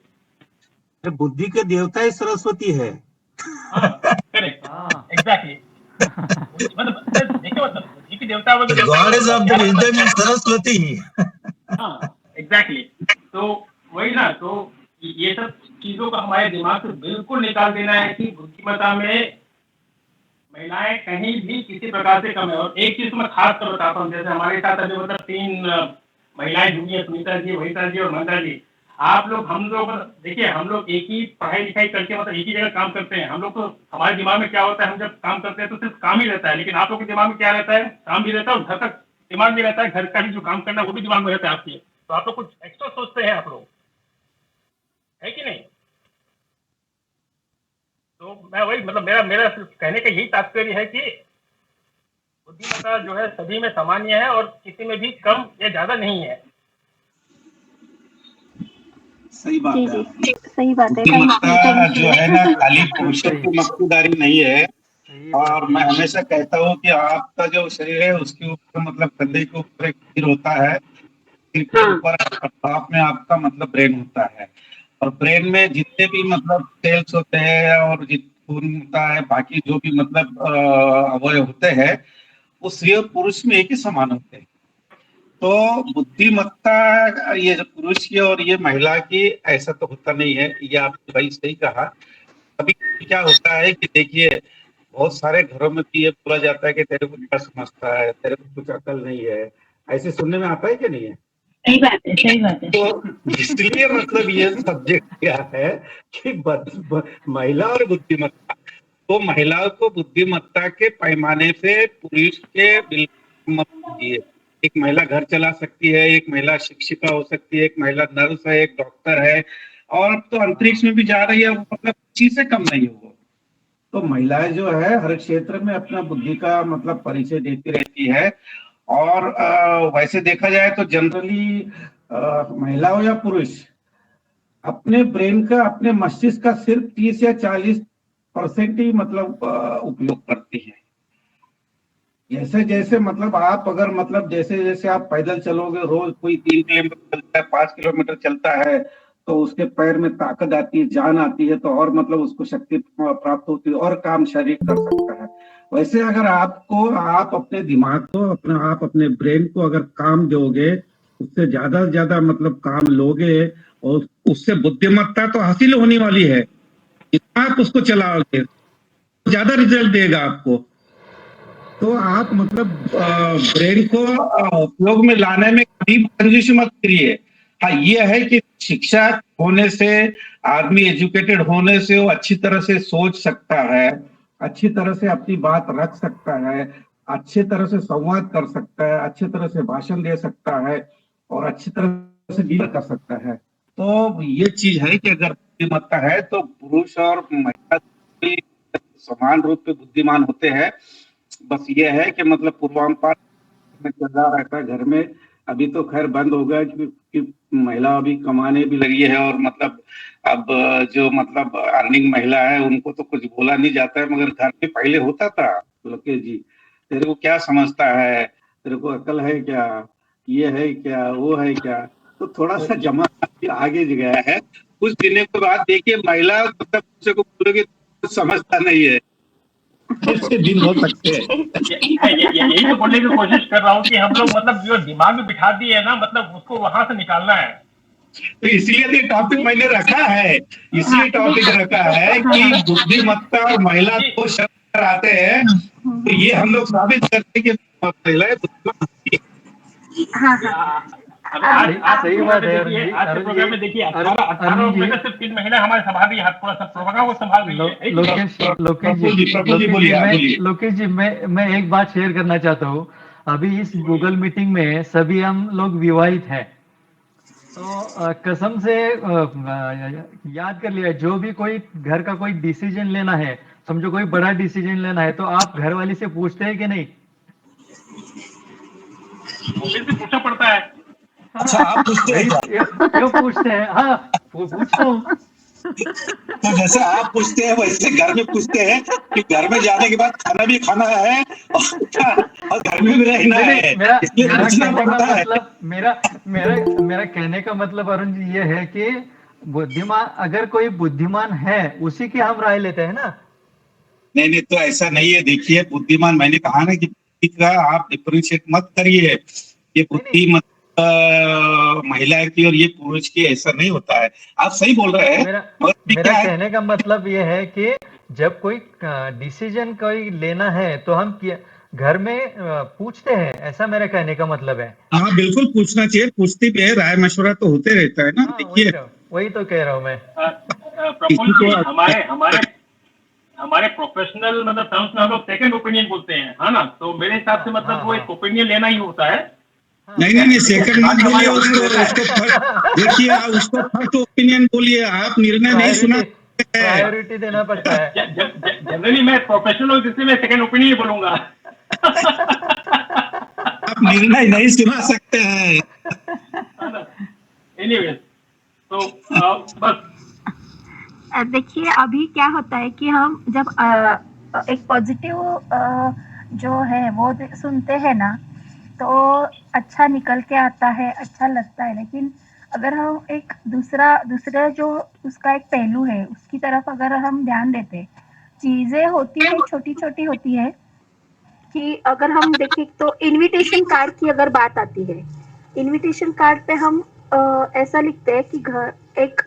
बुद्धि के देवता ही सरस्वती है। Correct, exactly. मतलब देखिए मतलब बुद्धि की देवता God is of the wisdom is Saraswati. हाँ एग्जैक्टली। तो वही ना, तो ये सब चीजों का हमारे दिमाग से बिल्कुल निकाल देना है कि बुद्धिमत्ता में महिलाएं कहीं भी किसी प्रकार से कम है। और एक चीज मैं खास कर बताता हूँ, जैसे हमारे साथ अभी मतलब 3 महिलाएं जुड़ी है, सुनीता जी, वहीता जी और मंदा जी। आप लोग हम लोग देखिए, हम लोग एक ही पढ़ाई लिखाई करके मतलब एक ही जगह काम करते हैं। हम लोग तो हमारे दिमाग में क्या होता है, हम जब काम करते हैं तो सिर्फ काम ही रहता है, लेकिन आप लोग के दिमाग में क्या रहता है, काम भी रहता है और घर तक दिमाग भी रहता है, घर का भी जो काम करना है वो भी दिमाग में रहता है आपके। तो आप लोग कुछ एक्स्ट्रा सोचते हैं आप लोग, है कि नहीं। तो मैं वही मतलब मेरा कहने का यही तात्पर्य है कि बुद्धिमत्ता जो है सभी में सामान्य है और किसी में भी कम या ज्यादा नहीं है। सही बात है, सही बात है। बुद्धिमत्ता जो है ना खाली पुरुषों की मक्खीदारी नहीं है। और मैं हमेशा कहता हूँ कि आपका जो शरीर है उसके ऊपर मतलब कंधे के ऊपर एक सिर होता है, सिर के ऊपर आप में आपका मतलब ब्रेन होता है। और ब्रेन में जितने भी मतलब सेल्स होते हैं और खून होता है, बाकी जो भी मतलब अवयव होते हैं वो स्त्री और पुरुष में एक ही समान होते हैं। तो बुद्धिमत्ता ये जो पुरुष की और ये महिला की ऐसा तो होता नहीं है, ये आपने भाई सही कहा। अभी क्या होता है कि देखिए बहुत सारे घरों में भी ये बोला जाता है कि तेरे को क्या समझता है, तेरे को कुछ अकल नहीं है, ऐसे सुनने में आता है कि नहीं है। सही बात है, सही बात है। तो इसलिए मतलब ये सब्जेक्ट क्या है कि महिला और बुद्धिमत्ता, तो महिलाओं को बुद्धिमत्ता के पैमाने से पुरुष के बिल्कुल मत कीजिए। एक महिला घर चला सकती है, एक महिला शिक्षिका हो सकती है, एक महिला नर्स है, एक डॉक्टर है, और तो अंतरिक्ष में भी जा रही है, मतलब चीज से कम नहीं हो। तो महिलाएं जो है हर क्षेत्र में अपना बुद्धि का मतलब परिचय देती रहती है। और वैसे देखा जाए तो जनरली महिला हो या पुरुष अपने ब्रेन का, अपने मस्तिष्क का सिर्फ 30 या 40% ही मतलब उपयोग करती है। जैसे जैसे मतलब आप अगर मतलब जैसे जैसे आप पैदल चलोगे, रोज कोई 3 किलोमीटर चलता है, 5 किलोमीटर चलता है, तो उसके पैर में ताकत आती है, जान आती है, तो और मतलब उसको शक्ति प्राप्त होती है और काम शरीर कर सकता है। वैसे अगर आप अपने दिमाग को अपने ब्रेन को अगर काम दोगे, उससे ज्यादा से ज्यादा मतलब काम लोगे और उससे बुद्धिमत्ता तो हासिल होने वाली है। जितना आप उसको चलाओगे ज्यादा रिजल्ट देगा आपको। तो आप मतलब ब्रेन को उपयोग में लाने में कभी कंजूसी मत करिए। हाँ, ये है कि शिक्षा होने से, आदमी एजुकेटेड होने से वो अच्छी तरह से सोच सकता है, अच्छी तरह से अपनी बात रख सकता है, अच्छी तरह से संवाद कर सकता है, अच्छी तरह से भाषण दे सकता है और अच्छी तरह से डील कर सकता है। तो ये चीज है कि अगर बुद्धिमत्ता है तो पुरुष और महिला भी समान रूप से बुद्धिमान होते हैं। बस ये है कि मतलब पूर्वांपार में चल रहा रहता है घर में। अभी तो खैर बंद हो गया क्योंकि महिला अभी कमाने भी लगी है और मतलब अब जो मतलब अर्निंग महिला है उनको तो कुछ बोला नहीं जाता है, मगर घर में पहले होता था। लोकेश जी, तेरे को क्या समझता है, तेरे को अकल है क्या, ये है क्या, वो है क्या, तो थोड़ा सा जमाना आगे गया है। कुछ दिनों के बाद देखिए महिला मतलब दूसरे को बोलोगे कुछ समझता नहीं है, ऐसे दिन हो सकते हैं। यही तो बोलने की कोशिश कर रहा हूँ कि हम लोग मतलब जो दिमाग में बिठा दिए है ना, मतलब उसको वहां से निकालना है। तो इसलिए तो टॉपिक मैंने रखा है, इसलिए टॉपिक रखा है कि बुद्धिमत्ता और महिला दो शब्द आते हैं, तो ये हम लोग साबित करते हैं कि महिलाएं बुद्धिमान होती हैं। आज सही बात है अरुण जी। आज के प्रोग्राम में देखिए 18 लोग में से सिर्फ 3 महिला हमारे संभाल रही है, पूरा सब प्रोग्राम वो संभाल रही है। लोकेश जी, मैं एक बात शेयर करना चाहता हूँ। अभी इस गूगल मीटिंग में सभी हम लोग विवाहित हैं, तो कसम से याद कर लिया, जो भी कोई घर का कोई डिसीजन लेना है, समझो कोई बड़ा डिसीजन लेना है, तो आप घर वाली से पूछते हैं कि नहीं? पूछना पड़ता है। अच्छा, आप पूछते हैं? क्यों पूछते हैं? हाँ, पूछता हूँ। तो जैसे आप पूछते हैं वैसे घर में पूछते हैं कि घर में जाने के बाद खाना भी खाना है और घर में भी रहना है। मेरा कहने का मतलब अरुण जी ये है कि बुद्धिमान, अगर कोई बुद्धिमान है उसी की हम राय लेते हैं ना। नहीं, तो ऐसा नहीं है। देखिए, बुद्धिमान मैंने कहा ना कि आप डिफरेंशिएट मत करिए, ये बुद्धि मत महिला की और ये पुरुष की, ऐसा नहीं होता है। आप सही बोल रहे हैं। मेरा कहने का मतलब ये है कि जब कोई डिसीजन कोई लेना है तो हम घर में पूछते हैं, ऐसा मेरा कहने का मतलब है। हाँ, बिल्कुल पूछना चाहिए, पूछते भी है, राय मशवरा तो होते रहता है ना। देखिए, वही तो कह रहा हूँ मैं। हमारे प्रोफेशनल मतलब टर्म्स में हम लोग सेकंड ओपिनियन बोलते हैं, है ना। तो मेरे हिसाब से मतलब वो एक ओपिनियन लेना ही होता है। नहीं, सेकंड मत बोलिए उसको। देखिए, उसको फर्स्ट ओपिनियन बोलिए, आप निर्णय नहीं सुना, प्रायोरिटी देना पड़ता है। जनरली मैं प्रोफेशनल हूँ, इसलिए मैं सेकंड ओपिनियन ही बोलूंगा। आप निर्णय नहीं सुना सकते हैं। एनीवेज, तो बस देखिए अभी क्या होता है कि हम जब एक पॉजिटिव जो है वो सुनते हैं ना, तो अच्छा निकल के आता है, अच्छा लगता है। लेकिन अगर हम एक दूसरा जो उसका एक पहलू है उसकी तरफ अगर हम ध्यान देते, चीजें होती है छोटी छोटी होती है कि अगर हम देखें तो इनविटेशन कार्ड की अगर बात आती है, इनविटेशन कार्ड पे हम ऐसा लिखते हैं कि घर एक,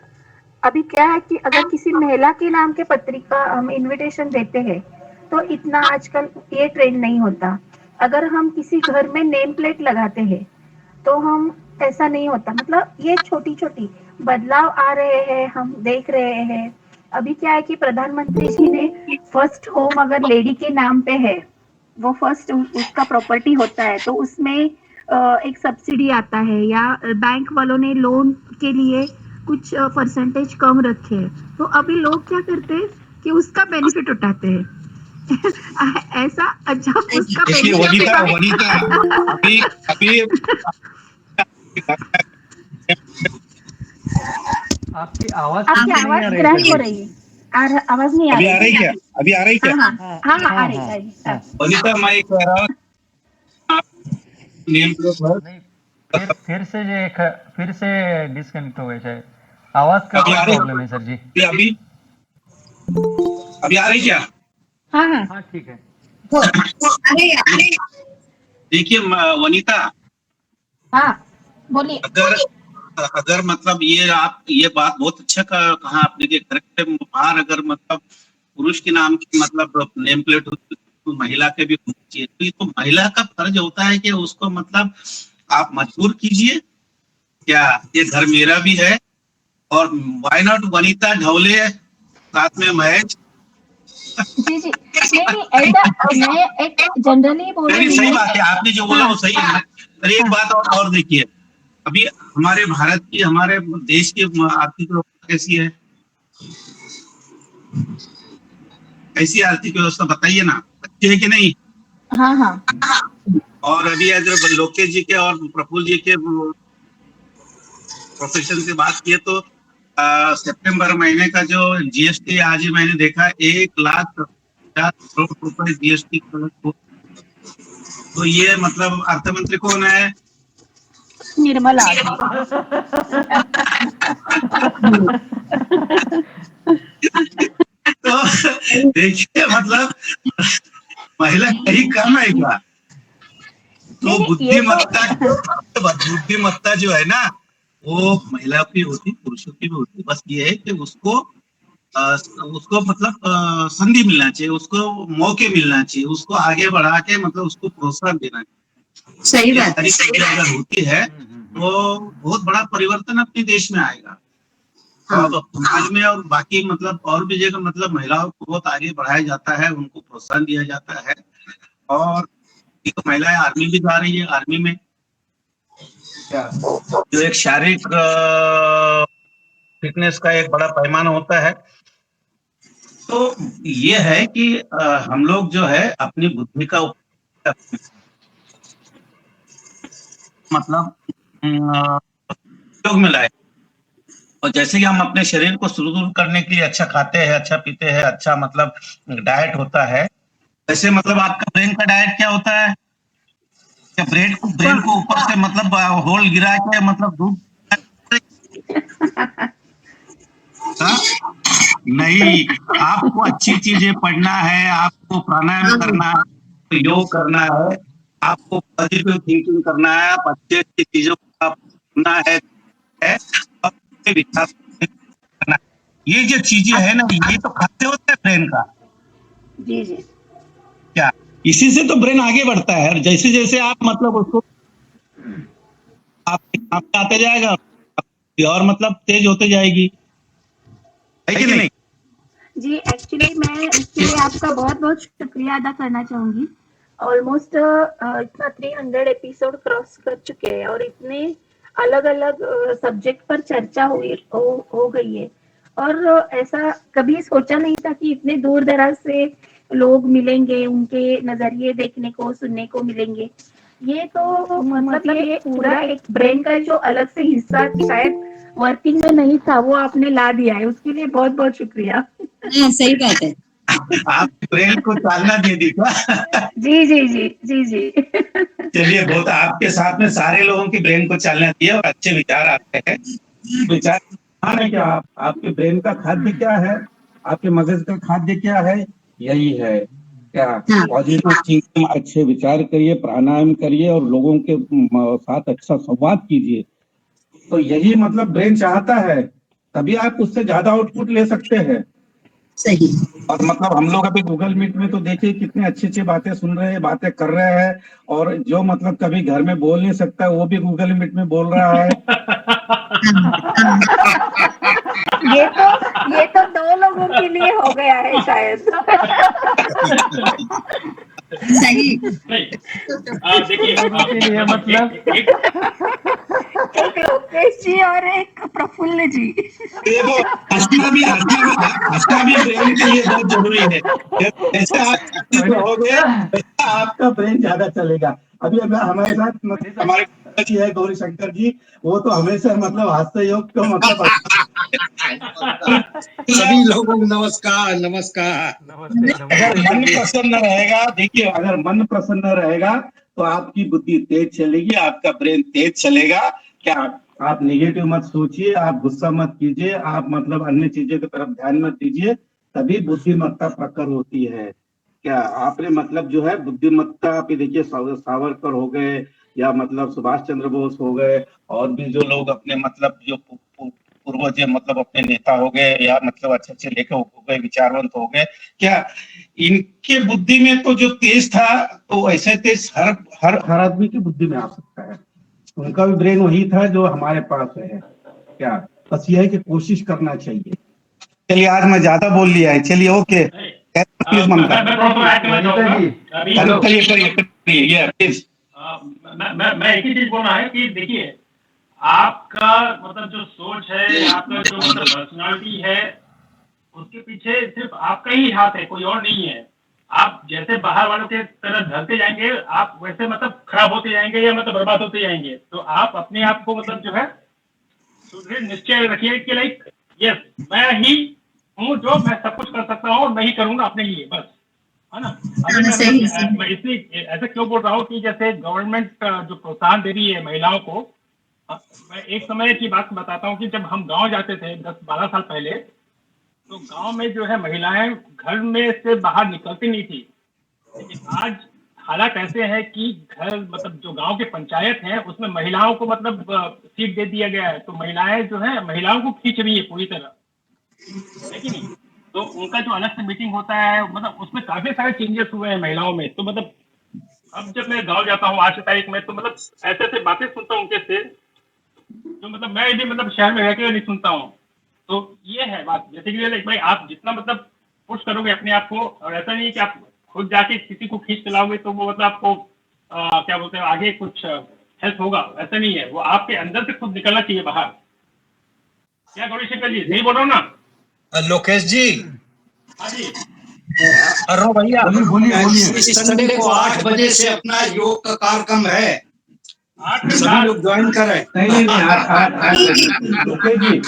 अभी क्या है कि अगर किसी महिला के नाम के पत्रिका हम इनविटेशन देते हैं तो इतना आजकल ये ट्रेंड नहीं होता। अगर हम किसी घर में नेम प्लेट लगाते हैं तो हम ऐसा नहीं होता। मतलब ये छोटी छोटी बदलाव आ रहे हैं, हम देख रहे हैं। अभी क्या है कि प्रधानमंत्री जी ने फर्स्ट होम अगर लेडी के नाम पे है, वो फर्स्ट उसका प्रॉपर्टी होता है, तो उसमें एक सब्सिडी आता है, या बैंक वालों ने लोन के लिए कुछ परसेंटेज कम रखे हैं, तो अभी लोग क्या करते हैं कि उसका बेनिफिट उठाते हैं। ऐसा अच्छा उसका देखिए बेनिफिट वनिता अभी अभी आपकी आवाज आपकी नहीं आवाज आ रही क्रैक हो सर। रही है। आवाज नहीं आ अभी रही। आ रही क्या? अभी आ रही क्या? हाँ हाँ हाँ हाँ, आ रही आ रही। हाँ। वनिता मैं ये कह रहा हूँ नेम प्लेट है नहीं, फिर से डिस्कनेक्ट हो गए शायद। आवाज का अभी कोई आ रही प्रॉब्लम है सर जी। अभी अभी आ रही क्या? हाँ हाँ हाँ ठीक है। अरे देखिए वनिता हाँ बोलिए। अगर अगर मतलब ये आप ये बात बहुत अच्छा कहा आपने कि घर के बाहर अगर मतलब पुरुष के नाम की मतलब नेम प्लेट होती तो महिला के भी होनी चाहिए। तो ये तो महिला का फर्ज होता है कि उसको मतलब आप मजबूर कीजिए क्या ये घर मेरा भी है और व्हाई नॉट वनिता ढोले साथ में महेश। जी जी नहीं ऐसा मैं एक जनरली बोल नहीं रही सही हूँ। बात है आपने जो बोला वो सही है। पर एक बात और देखिए अभी हमारे भारत की हमारे देश की आर्थिक व्यवस्था कैसी है? कैसी आर्थिक व्यवस्था बताइए ना, अच्छी है कि नहीं? हाँ हाँ और अभी अगर लोकेश जी के और प्रफुल्ल जी के प्रोफेशन से बात किए तो सितंबर महीने का जो जीएसटी आज ही मैंने देखा 1,50,000 करोड़ रुपए जीएसटी कलेक्ट हो। तो ये मतलब अर्थ मंत्री कौन है? निर्मला जी। तो देखिए मतलब महिला कहीं कम है क्या? तो नहीं, ये तो बुद्धिमत्ता जो है ना वो महिला की होती पुरुषों की भी होती। बस ये है कि उसको उसको मतलब संधि मिलना चाहिए, उसको मौके मिलना चाहिए, उसको आगे बढ़ा के मतलब उसको प्रोत्साहन देना चाहिए। सही ये बात सारी चीजें अगर होती है तो बहुत बड़ा परिवर्तन अपने देश में आएगा। और समाज में और बाकी मतलब और भी जगह मतलब महिलाओं को बहुत आगे बढ़ाया जाता है, उनको प्रोत्साहन दिया जाता है। और एक महिलाएं आर्मी भी जा रही है। आर्मी में जो एक शारीरिक फिटनेस का एक बड़ा पैमाना होता है। तो ये है कि हम लोग जो है अपनी बुद्धि का मतलब उपयोग में लाए। और जैसे कि हम अपने शरीर को सुदृढ़ करने के लिए अच्छा खाते हैं, अच्छा पीते हैं, अच्छा मतलब डाइट होता है, वैसे मतलब आपका ब्रेन का डाइट क्या होता है? क्या ब्रेन को ऊपर से मतलब होल गिरा के मतलब दूध नहीं, आपको अच्छी चीजें पढ़ना है, आपको प्राणायाम करना है, योग करना है, आपको पॉजिटिव थिंकिंग करना है, आप अच्छी अच्छी चीजों को करना है और विचार करना है। ये जो चीजें है ना ये तो खाते होते हैं ब्रेन का। जी जी क्या इसी से तो ब्रेन आगे बढ़ता है। और जैसे जैसे आप मतलब उसको आप आते जाएगा और मतलब तेज होते जाएगी, है कि नहीं? जी एक्चुअली मैं इसके लिए आपका बहुत बहुत शुक्रिया अदा करना चाहूंगी। ऑलमोस्ट इतना 300 एपिसोड क्रॉस कर चुके हैं और इतने अलग अलग सब्जेक्ट पर चर्चा हो गई है। और ऐसा कभी सोचा नहीं था कि इतने दूर दराज से लोग मिलेंगे, उनके नजरिए देखने को सुनने को मिलेंगे। ये तो मतलब ये पूरा एक ब्रेन का जो अलग से हिस्सा शायद वर्किंग में नहीं था वो आपने ला दिया है, उसके लिए बहुत बहुत शुक्रिया। सही बात है। आप ब्रेन को चालना दे दी क्या? जी जी जी जी जी चलिए बहुत आपके साथ में सारे लोगों की ब्रेन को चालना दी है और अच्छे विचार आते हैं। विचार है क्या आपके ब्रेन का खाद्य क्या है? आपके मगज का खाद्य क्या है? यही है क्या पॉजिटिव थिंकिंग, अच्छे विचार करिए, प्राणायाम करिए और लोगों के साथ अच्छा संवाद कीजिए। तो यही मतलब ब्रेन चाहता है, तभी आप उससे ज्यादा आउटपुट ले सकते हैं। सही। और मतलब हम लोग अभी गूगल मीट में तो देखिए कितनी अच्छी अच्छी बातें सुन रहे हैं, बातें कर रहे हैं। और जो मतलब कभी घर में बोल नहीं सकता वो भी गूगल मीट में बोल रहा है। ये तो 2 लोगों के लिए हो गया है शायद। सही नहीं देखिए के लिए मतलब एक लोकेश जी और एक प्रफुल्ल जी। देखो हंसना भी ब्रेन के लिए बहुत जरूरी है। जैसे आप हंसते रहोगे वैसा आपका ब्रेन ज्यादा चलेगा। अभी अगर हमारे साथ मतलब हमारे जी है गौरी शंकर जी, वो तो हमेशा मतलब हास्य योग को मतलब सभी लोगों को नमस्कार नमस्कार। अगर मन प्रसन्न रहेगा, देखिए अगर मन प्रसन्न रहेगा तो आपकी बुद्धि तेज चलेगी, आपका ब्रेन तेज चलेगा। क्या आप नेगेटिव मत सोचिए, आप गुस्सा मत कीजिए, आप मतलब अन्य चीजों की तरफ ध्यान मत दीजिए, तभी बुद्धिमत्ता प्रकट होती है। क्या आपने मतलब जो है बुद्धिमत्ता, आप ये देखिए सावरकर हो गए या मतलब सुभाष चंद्र बोस हो गए, और भी जो लोग अपने मतलब जो पूर्वज मतलब अपने नेता हो गए या मतलब अच्छे अच्छे लेखक हो गए, विचारवंत हो गए, क्या इनके बुद्धि में तो जो तेज था, तो ऐसे तेज हर हर हर आदमी की बुद्धि में आ सकता है। उनका भी ब्रेन वही था जो हमारे पास है। क्या बस ये है कि कोशिश करना चाहिए। चलिए आज मैं ज्यादा बोल लिया है, चलिए ओके प्लीज ममता। चलिए प्लीज। मैं एक ही चीज बोलना है कि देखिए आपका मतलब जो सोच है, आपका जो मतलब पर्सनालिटी है, उसके पीछे सिर्फ आपका ही हाथ है, कोई और नहीं है। आप जैसे बाहर वालों के तरह ढलते जाएंगे, आप वैसे मतलब खराब होते जाएंगे या मतलब बर्बाद होते जाएंगे। तो आप अपने आप को मतलब जो है सुदृढ़ निश्चय रखिए कि लाइक यस मैं ही हूँ जो मैं सब कुछ कर सकता हूँ और मैं ही करूंगा अपने लिए, बस, है ना। अभी मैं इसलिए ऐसा क्यों बोल रहा हूँ कि जैसे गवर्नमेंट जो प्रोत्साहन दे रही है महिलाओं को, मैं एक समय की बात बताता हूँ कि जब हम गांव जाते थे 10-12 साल पहले, तो गांव में जो है महिलाएं घर में से बाहर निकलती नहीं थी। लेकिन आज हालात ऐसे हैं कि घर मतलब जो गांव के पंचायत है उसमें महिलाओं को मतलब सीट दे दिया गया है, तो महिलाएं जो है महिलाओं को खींच रही है पूरी तरह, है कि नहीं। तो उनका जो अलग से मीटिंग होता है मतलब उसमें काफी सारे चेंजेस हुए हैं महिलाओं में। तो मतलब अब जब मैं गांव जाता हूँ आज की तारीख में, तो मतलब ऐसे ऐसे बातें सुनता हूँ उनके से जो मतलब मैं भी मतलब शहर में रहकर नहीं सुनता हूँ। तो ये है बात बेसिकली भाई, आप जितना मतलब पुश करोगे अपने आप को, और ऐसा नहीं है कि आप खुद जाके किसी को खींच चलाओगे तो वो मतलब आपको क्या बोलते हैं आगे कुछ हेल्प होगा, ऐसा नहीं है। वो आपके अंदर से खुद निकलना चाहिए बाहर। क्या गौरी शंकर जी सही बोल रहा हूँ ना? लोकेश जी, हाँ जी अरे भैया बोलिए। इस संडे को 8 बजे से अपना योग का कार्यक्रम है, 8 सभी लोग ज्वाइन करें। नहीं लोकेश जी,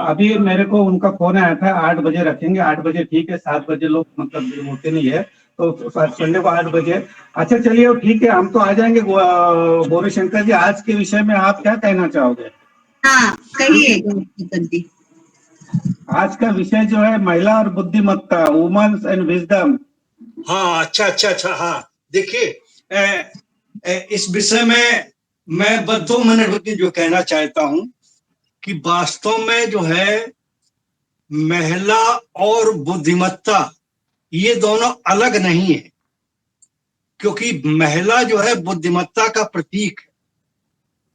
अभी मेरे को उनका फोन आया था, 8 बजे रखेंगे। 8 बजे ठीक है, 7 बजे लोग मतलब होते नहीं है, तो संडे को 8 बजे। अच्छा चलिए ठीक है, हम तो आ जाएंगे। गौरी शंकर जी, आज के विषय में आप क्या कहना चाहोगे? हाँ कहिए गौरी जी। आज का विषय जो है महिला और बुद्धिमत्ता, वुमेन्स एंड विजडम। हाँ अच्छा हाँ देखिए इस विषय में मैं बस 2 मिनट की जो कहना चाहता हूँ कि वास्तव में जो है महिला और बुद्धिमत्ता ये दोनों अलग नहीं है, क्योंकि महिला जो है बुद्धिमत्ता का प्रतीक है।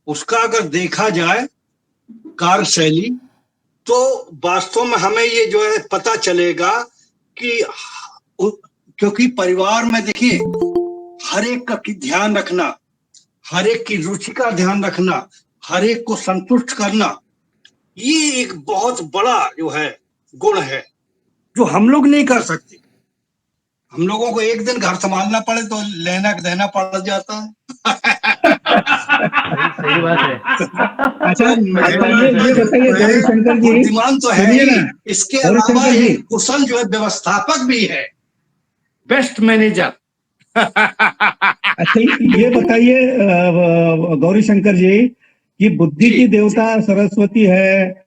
उसका अगर देखा जाए कार्यशैली, तो वास्तव में हमें ये जो है पता चलेगा कि क्योंकि परिवार में देखिए हर एक का ध्यान रखना, हर एक की रुचि का ध्यान रखना, हर एक को संतुष्ट करना, ये एक बहुत बड़ा जो है गुण है जो हम लोग नहीं कर सकते। हम लोगों को एक दिन घर संभालना पड़े तो लेना देना पड़ जाता है। सही बात है। अच्छा ये बताइए गौरी शंकर जी, बुद्धिमान तो है ही, इसके अलावा एक कुशल जो है व्यवस्थापक भी है, बेस्ट मैनेजर। अच्छा ये बताइए गौरी शंकर जी कि बुद्धि की देवता सरस्वती है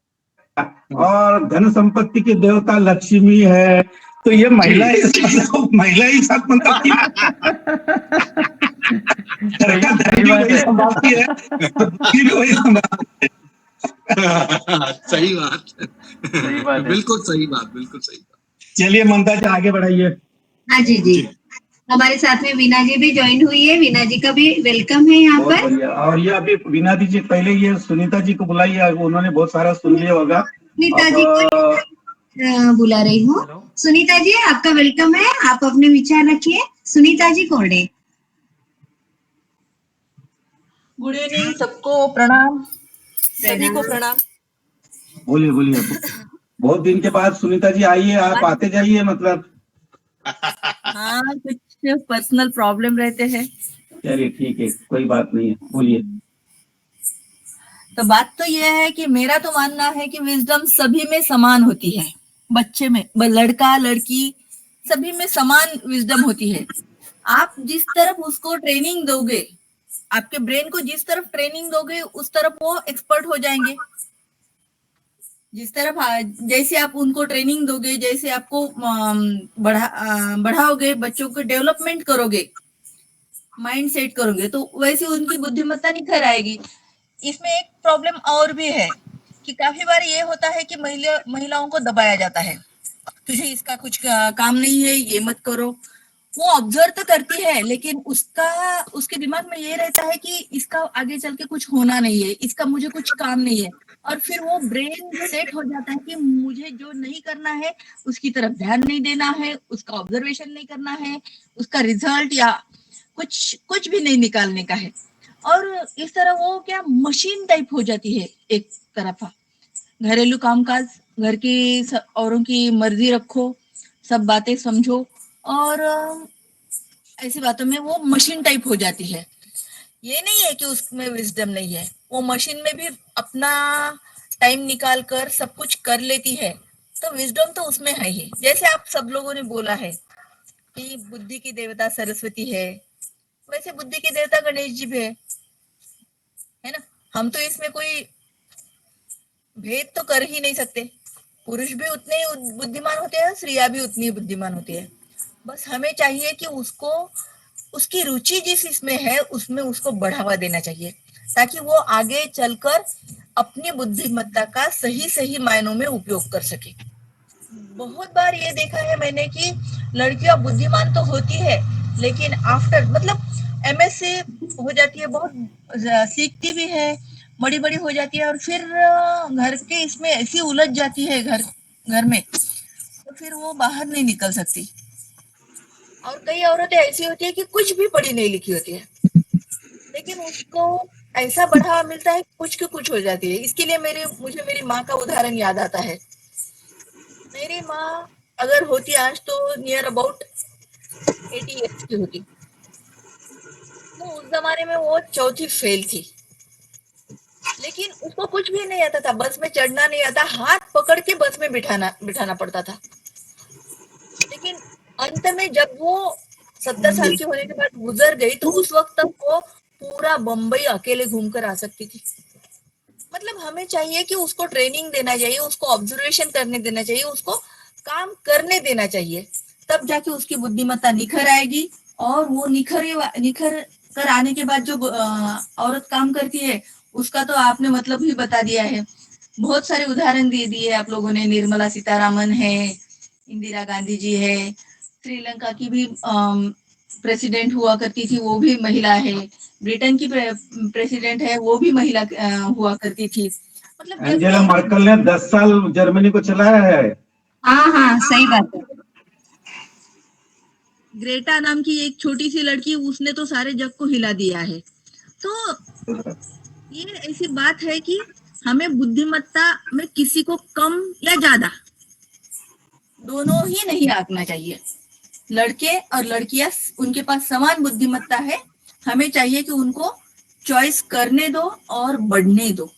और धन संपत्ति की देवता लक्ष्मी है, तो ये महिला ही साथ मतलब वही संभालती है, बुद्धि भी वही संभालती है। सही बात, बिल्कुल सही बात। चलिए ममता जी आगे बढ़ाइए। हाँ जी हमारे साथ में वीना जी भी ज्वाइन हुई है। वीना जी का भी वेलकम है यहाँ पर। और ये अभी वीना जी पहले ये सुनीता जी को बुलाइए, उन्होंने बहुत सारा सुन लिया होगा। सुनीता जी को बुला रही हूँ। सुनीता जी आपका वेलकम है, आप अपने विचार रखिए। सुनीता जी कोरडे। गुड इवनिंग, सबको प्रणाम, सभी को प्रणाम। बोलिए बोलिए। बहुत दिन के बाद सुनीता जी आइए, आप आते जाइए मतलब। हाँ, कुछ पर्सनल प्रॉब्लम रहते हैं। चलिए ठीक है, कोई बात नहीं है, बोलिए। तो बात तो यह है कि मेरा तो मानना है कि विजडम सभी में समान होती है। बच्चे में, लड़का लड़की सभी में समान विजडम होती है। आप जिस तरफ उसको ट्रेनिंग दोगे, आपके ब्रेन को जिस तरफ ट्रेनिंग दोगे, उस तरफ वो एक्सपर्ट हो जाएंगे। जिस तरफ जैसे आप उनको ट्रेनिंग दोगे, जैसे आपको बढ़ाओगे, बच्चों को डेवलपमेंट करोगे, माइंड सेट करोगे, तो वैसे उनकी बुद्धिमत्ता निखर आएगी। इसमें एक प्रॉब्लम और भी है कि काफी बार ये होता है कि महिलाओं को दबाया जाता है, तुझे इसका कुछ काम नहीं है, ये मत करो। वो ऑब्जर्व तो करती है, लेकिन उसके दिमाग में ये रहता है कि इसका आगे चल के कुछ होना नहीं है, इसका मुझे कुछ काम नहीं है। और फिर वो ब्रेन सेट हो जाता है कि मुझे जो नहीं करना है उसकी तरफ ध्यान नहीं देना है, उसका ऑब्जर्वेशन नहीं करना है, उसका रिजल्ट या कुछ भी नहीं निकालने का है। और इस तरह वो क्या मशीन टाइप हो जाती है एक तरफा। घरेलू कामकाज, घर की औरों की मर्जी रखो, सब बातें समझो, और ऐसी बातों में वो मशीन टाइप हो जाती है। ये नहीं है कि उसमें विजडम नहीं है, वो मशीन में भी अपना टाइम निकाल कर सब कुछ कर लेती है, तो विजडम तो उसमें है ही। जैसे आप सब लोगों ने बोला है कि बुद्धि की देवता सरस्वती है, वैसे बुद्धि के देवता गणेश जी भी है ना। हम तो इसमें कोई भेद तो कर ही नहीं सकते। पुरुष भी उतने ही बुद्धिमान होते हैं, स्त्रियां भी उतनी ही बुद्धिमान होती है। बस हमें चाहिए कि उसको, उसकी रुचि जिस इसमें है उसमें उसको बढ़ावा देना चाहिए, ताकि वो आगे चलकर अपनी बुद्धिमत्ता का सही सही मायनों में उपयोग कर सके। बहुत बार ये देखा है मैंने कि लड़कियां बुद्धिमान तो होती है, लेकिन आफ्टर मतलब एमएससी हो जाती है, बहुत सीखती भी है, बड़ी बड़ी हो जाती है, और फिर घर के इसमें ऐसी उलझ जाती है घर में, तो फिर वो बाहर नहीं निकल सकती। और कई औरतें ऐसी होती है कि कुछ भी पढ़ी नहीं लिखी होती है, लेकिन उसको ऐसा बढ़ावा मिलता है, कुछ की कुछ हो जाती है। इसके लिए मुझे मेरी माँ का उदाहरण याद आता है। मेरी माँ अगर होती आज तो नियर अबाउट 80 ईयर्स की होती, तो उस जमाने में वो चौथी फेल थी, लेकिन उसको कुछ भी नहीं आता था, बस में चढ़ना नहीं आता, हाथ पकड़ के बस में बिठाना पड़ता था। लेकिन अंत में जब वो 70 साल की होने के बाद गुजर गई, तो उस वक्त तक वो पूरा बम्बई अकेले घूमकर आ सकती थी। मतलब हमें चाहिए कि उसको ट्रेनिंग देना चाहिए, उसको ऑब्जर्वेशन करने देना चाहिए, उसको काम करने देना चाहिए, तब जाके उसकी बुद्धिमत्ता निखर आएगी। और वो निखर कर आने के बाद जो औरत काम करती है, उसका तो आपने मतलब ही बता दिया है। बहुत सारे उदाहरण दे दिए आप लोगों ने। निर्मला सीतारामन है, इंदिरा गांधी जी है, श्रीलंका की भी प्रेसिडेंट हुआ करती थी, वो भी महिला है। ब्रिटेन की प्रेसिडेंट है, वो भी महिला हुआ करती थी। मतलब एंजेला मर्केल ने 10 साल जर्मनी को चलाया है। हाँ हाँ, सही बात है। ग्रेटा नाम की एक छोटी सी लड़की, उसने तो सारे जग को हिला दिया है। तो ये ऐसी बात है कि हमें बुद्धिमत्ता में किसी को कम या ज्यादा दोनों ही नहीं आंकना चाहिए। लड़के और लड़कियां, उनके पास समान बुद्धिमत्ता है, हमें चाहिए कि उनको चॉइस करने दो और बढ़ने दो।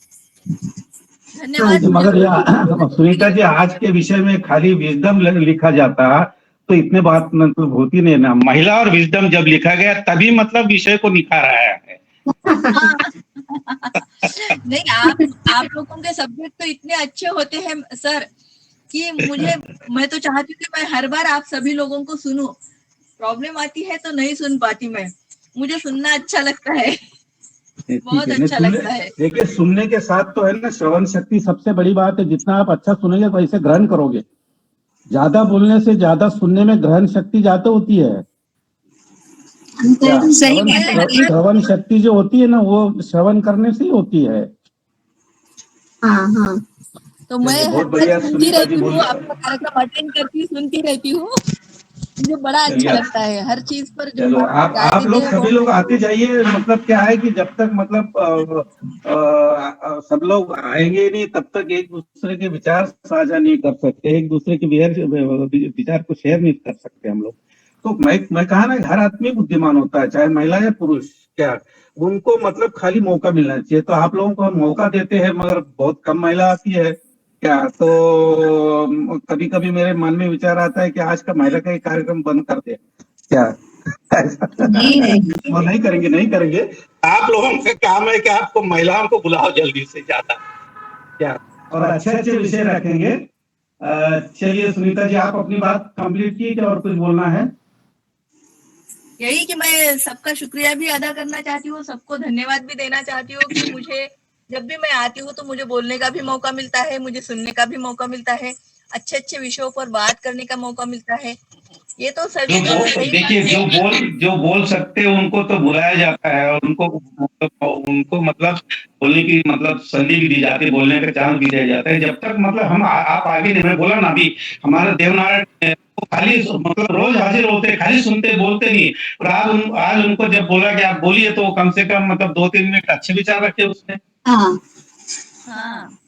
धन्यवाद। मगर सुनीता जी, आज के विषय में खाली विजडम लिखा जाता तो इतने बात मतलब होती नहीं ना। महिला और विजडम जब लिखा गया तभी मतलब विषय को निखार आया है। नहीं, आप लोगों के सब्जेक्ट तो इतने अच्छे होते हैं सर कि मैं तो चाहती हूँ कि मैं हर बार आप सभी लोगों को सुनूं। प्रॉब्लम आती है तो नहीं सुन पाती मैं, मुझे सुनना अच्छा लगता है, बहुत अच्छा लगता है। देखिए, सुनने के साथ तो है ना, श्रवण शक्ति सबसे बड़ी बात है। जितना आप अच्छा सुनेंगे वैसे ग्रहण करोगे। ज्यादा बोलने से ज्यादा सुनने में ग्रहण शक्ति ज्यादा होती है। सही बात है। श्रवण शक्ति जो होती है ना, वो श्रवण करने से ही होती है। हाँ हाँ, तो मैं बहुत बढ़िया सुनती सुनीता जी रहती हूँ, बोली। आपका कार्यक्रम अटेंड करती, सुनती रहती हूँ। मुझे बड़ा अच्छा चलिए लगता है हर चीज पर जो चलो, आप राय आप देते लोग हैं सभी बहुत लोग अच्छा आते लगता जाइए। मतलब क्या है कि जब तक मतलब सब लोग आएंगे ही नहीं, तब तक एक दूसरे के विचार साझा नहीं कर सकते, एक दूसरे के विचार को शेयर नहीं कर सकते हम लोग। तो मैं कहा ना, हर आदमी बुद्धिमान होता है, चाहे महिला या पुरुष। क्या उनको मतलब खाली मौका मिलना चाहिए। तो आप लोगों को हम मौका देते हैं, मगर बहुत कम महिला आती है। क्या तो कभी कभी मेरे मन में विचार आता है कि आज का महिला का एक कार्यक्रम बंद कर दे क्या। जी नहीं। वो नहीं करेंगे, नहीं करेंगे। आप लोगों का काम है कि आपको महिलाओं को बुलाओ जल्दी से ज्यादा। क्या और अच्छे अच्छे विषय रखेंगे। चलिए सुनीता जी, आप अपनी बात कंप्लीट की क्या और कुछ बोलना है? यही कि मैं सबका शुक्रिया भी अदा करना चाहती हूँ, सबको धन्यवाद भी देना चाहती हूँ कि मुझे जब भी मैं आती हूँ तो मुझे बोलने का भी मौका मिलता है, मुझे सुनने का भी मौका मिलता है, अच्छे अच्छे विषयों पर बात करने का मौका मिलता है। ये तो सही सही देखिए, जो बोल सकते हैं उनको तो बुलाया जाता है, और उनको मतलब बोलने की मतलब संधि भी दी जाती है, बोलने का चांस भी दिया जाता है। जब तक मतलब हम आप आगे नहीं, मैं बोला ना अभी, हमारा देवनारायण वो खाली मतलब रोज हाजिर होते, खाली सुनते बोलते नहीं। और आज उनको जब बोला कि आप बोलिए, तो कम से कम मतलब 2-3 मिनट अच्छे विचार रखे उसने। हाँ हाँ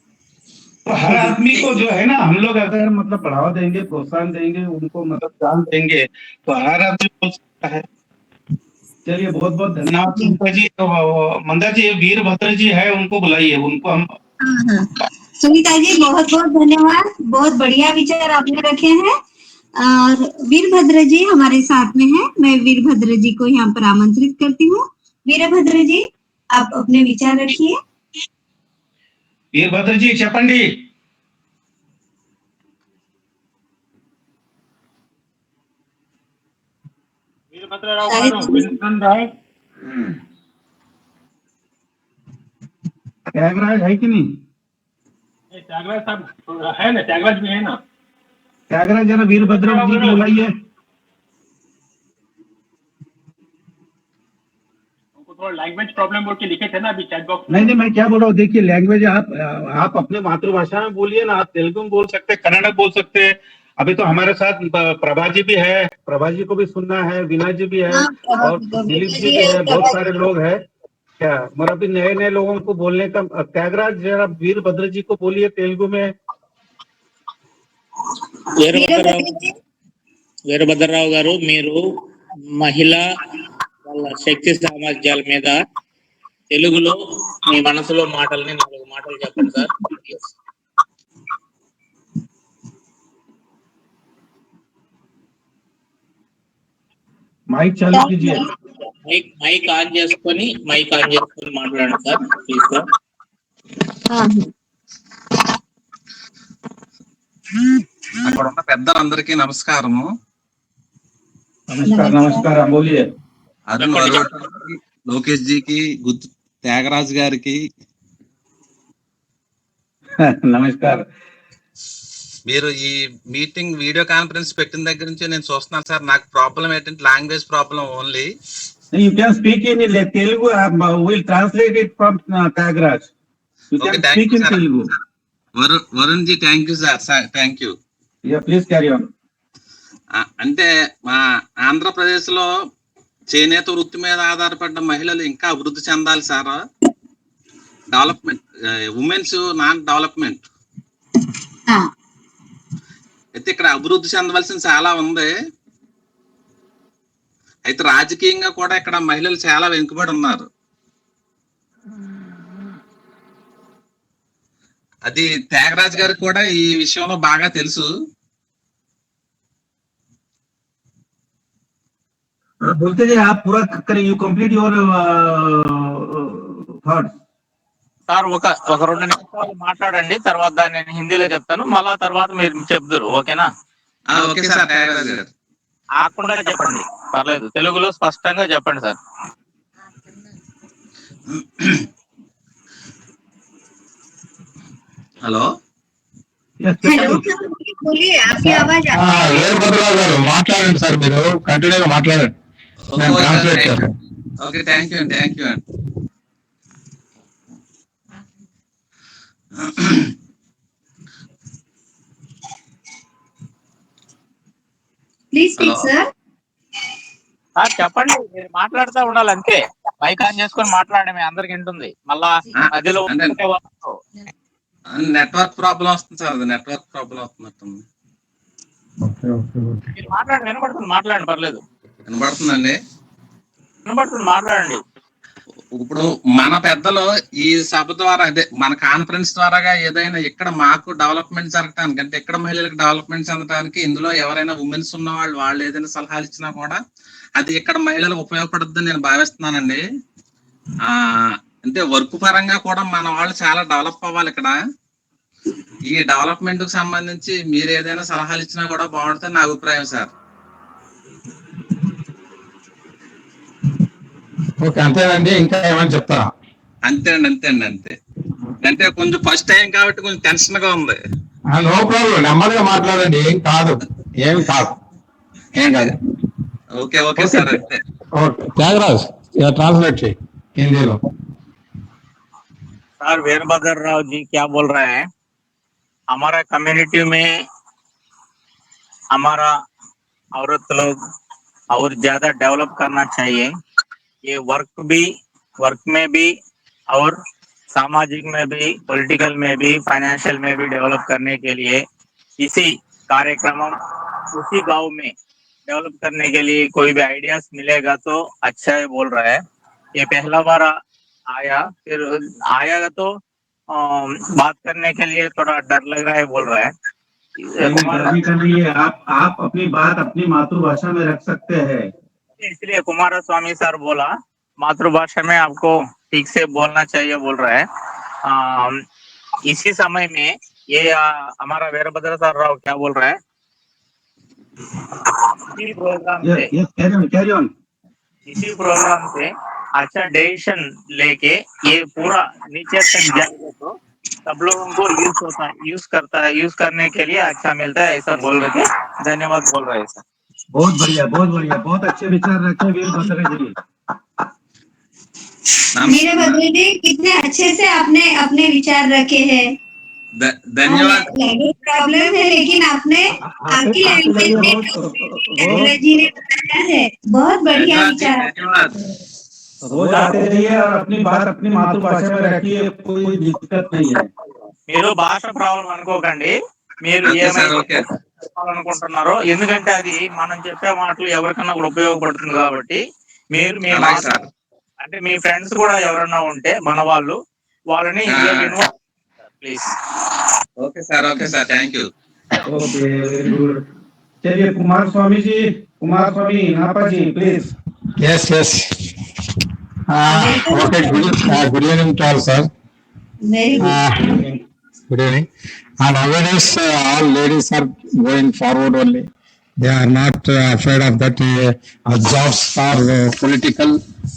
तो हर आदमी को जो है ना, हम लोग अगर मतलब बढ़ावा देंगे, प्रोत्साहन देंगे, उनको मतलब चांस देंगे, तो हर आदमी बोल सकता है। चलिए, बहुत बहुत धन्यवाद सुनीता जी। तो मंदा जी, वीरभद्र जी है, उनको बुलाइए, उनको हम। हाँ। सुनीता जी बहुत बहुत धन्यवाद, बहुत बढ़िया विचार आपने रखे हैं। और वीरभद्र जी हमारे साथ में है, मैं वीरभद्र जी को यहाँ पर आमंत्रित करती हूँ। वीरभद्र जी, आप अपने विचार रखिए। वीरभद्र जी చెప్పండి। वीरभद्रराव गारू विनुतन त्यागराज है कि नहीं? त्यागराज साहब है ना, त्यागराज भी है ना। त्यागराज जरा वीरभद्र जी को बुलाइए। उनको थोड़ा लैंग्वेज प्रॉब्लम बोल के लिखे थे ना अभी चैट बॉक्स में। नहीं, मैं क्या बोल रहा हूँ, देखिए लैंग्वेज आप अपने मातृभाषा में बोलिए ना। आप तेलुगु में बोल सकते हैं, कन्नड़ में बोल सकते हैं। अभी तो हमारे साथ प्रभा जी भी है, प्रभा जी को भी सुनना है, विनय जी भी है, हाँ, और दिलीप जी भी है, बहुत सारे लोग हैं। क्या मतलब अभी नए नए लोगों को बोलने का। त्यागराज जरा वीरभद्र जी को बोलिए तेलुगु में। వీరభద్రరావు గారు, మీరు మహిళా వాళ్ళ శక్తి సామర్థ్యాల మీద తెలుగులో మీ మనసులో మాటల్ని 4 మాటలు చెప్పండి సార్. माइक चालू कीजिए। మైక్ ఆన్ చేసుకొని మాట్లాడండి సార్, ప్లీజ్ సార్. అక్కడ ఉన్న పెద్దలందరికీ నమస్కారము. नमस्कार नमस्कार, बोलिए। అరుణ్ వరోట, లోకేష్ జీకి, త్యాగరాజ్ గారికి नमस्कार। మీరు ఈ మీటింగ్ వీడియో కాన్ఫరెన్స్ పెట్టిన దగ్గర నుంచి నేను చూస్తున్నాను సార్. నాకు ప్రాబ్లం ఏంటంటే language problem only. You can speak in Telugu. We'll translate it from Tyagaraaj. You can Okay, thank speak you, in sir. Telugu. Varun ji, thank you sir, thank you. Yeah, please carry on. అంటే మా ఆంధ్రప్రదేశ్ లో చేనేత వృత్తి మీద ఆధారపడ్డ మహిళలు ఇంకా అభివృద్ధి చెందాలి sir. Development, women's non development అయితే ఇక్కడ అభివృద్ధి చెందవలసిన చాలా ఉంది. అయితే రాజకీయంగా కూడా ఇక్కడ మహిళలు చాలా వెనుకబడి ఉన్నారు. అది త్యాగరాజ్ గారికి కూడా ఈ విషయంలో బాగా తెలుసు. बोलते जाइए, आप पूरा करें। You complete your thoughts. Sir ఒక 2 నిమిషాలు మాట్లాడండి, తర్వాత దాన్ని నేను హిందీలో చెప్తాను, మళ్ళా తర్వాత మీరు చెప్తారు. ఓకేనా? ఓకే సార్, త్యాగరాజ్ గారు ఆకుండా చెప్పండి, పర్లేదు, తెలుగులో స్పష్టంగా చెప్పండి సార్. హలో बोलिए, आपकी आवाज వీరభద్రరావు గారు మాట్లాడండి సార్, మీరు కంటిన్యూగా మాట్లాడండి, నేను ట్రాన్స్లేట్ చేస్తాను. ఓకే, థ్యాంక్ యూ అండి. Please speak sir. చెప్పండి, మీరు మాట్లాడుతూ ఉండాలి అంతే. మైక్ ఆన్ చేసుకొని మాట్లాడమే, అందరికి వింటుంది. మళ్ళా మధ్యలో నెట్వర్క్ ప్రాబ్లం వస్తుంది సార్, అది నెట్వర్క్ ప్రాబ్లం వస్తున్నట్టుంది. మీరు మాట్లాడండి, వినపడుతుంది, మాట్లాడండి, పర్లేదు. వినపడుతుందండి, వినపడుతుంది, మాట్లాడండి. ఇప్పుడు మన పెద్దలు ఈ సభ ద్వారా, అదే మన కాన్ఫరెన్స్ ద్వారాగా ఏదైనా ఇక్కడ మాకు డెవలప్మెంట్ జరగటానికి, అంటే ఇక్కడ మహిళలకు డెవలప్మెంట్ చెందడానికి, ఇందులో ఎవరైనా ఉమెన్స్ ఉన్న వాళ్ళు ఏదైనా సలహాలు ఇచ్చినా కూడా అది ఇక్కడ మహిళలకు ఉపయోగపడుతుందని నేను భావిస్తున్నానండి. అంటే వర్క్ పరంగా కూడా మన వాళ్ళు చాలా డెవలప్ అవ్వాలి ఇక్కడ. ఈ డెవలప్మెంట్ కు సంబంధించి మీరు ఏదైనా సలహాలు ఇచ్చినా కూడా బాగుంటుంది నా అభిప్రాయం సార్. ఓకే, అంతేనండి, ఇంకా ఏమని చెప్తారా? అంతే అంటే కొంచెం ఫస్ట్ టైం కాబట్టి కొంచెం టెన్షన్ గా ఉంది. నో ప్రాబ్లం, నెమ్మదిగా మాట్లాడండి, ఏం కాదు. Okay sir. అంతే. త్యాగరాజ్, ट्रांसलेट चाहिए हिंदी लो. सर वीरभद्र राव जी क्या बोल रहे हैं, हमारा कम्युनिटी में हमारा औरत लोग और ज्यादा डेवलप करना चाहिए. ये वर्क में भी और सामाजिक में भी, पॉलिटिकल में भी, फाइनेंशियल में भी डेवलप करने के लिए इसी कार्यक्रम उसी गांव में डेवलप करने के लिए कोई भी आइडियाज मिलेगा तो अच्छा है बोल रहा है. ये पहला बार आया, फिर आया तो बात करने के लिए थोड़ा डर लग रहा है बोल रहा है. आप अपनी बात अपनी मातृभाषा में रख सकते हैं, इसलिए कुमार स्वामी सर बोला मातृभाषा में आपको ठीक से बोलना चाहिए बोल रहा है. इसी समय में ये हमारा वीरभद्र सर राव क्या बोल रहा है, इसी प्रोग्राम से अच्छा डिसीजन लेके ये पूरा नीचे तक जाएगा तो सब लोगों को यूज करने के लिए अच्छा मिलता है, ऐसा बोल रहे थे. धन्यवाद बोल रहे हैं सर. बहुत बढ़िया, बहुत अच्छे विचार रखे वीरभद्र जी. वीरभद्र जी, कितने अच्छे से आपने अपने विचार रखे हैं. धन्यवाद. प्रॉब्लम है लेकिन आपने आपकी लैंग्वेज में अंग्रेजी में बताया है. बहुत बढ़िया विचार. रोज आते रहिए और अपनी बात अपनी मातृभाषा में रखिए, कोई दिक्कत नहीं है. మీరు భాష ప్రాబ్లం అనుకోకండి, మీరు ఏమనుకుంటున్నారో, ఎందుకంటే అది మనం చెప్పే మాటలు ఎవరికన్నా కూడా ఉపయోగపడుతుంది కాబట్టి మీరు మీ అంటే మీ ఫ్రెండ్స్ కూడా ఎవరన్నా ఉంటే మన వాళ్ళని please. Okay sir, thank you. Okay, very good. चलिए कुमार स्वामी नापा जी please. Yes. Okay, good evening to all, sir. Very good. Good evening. And nowadays, all ladies are going forward only. They are not afraid of that jobs or political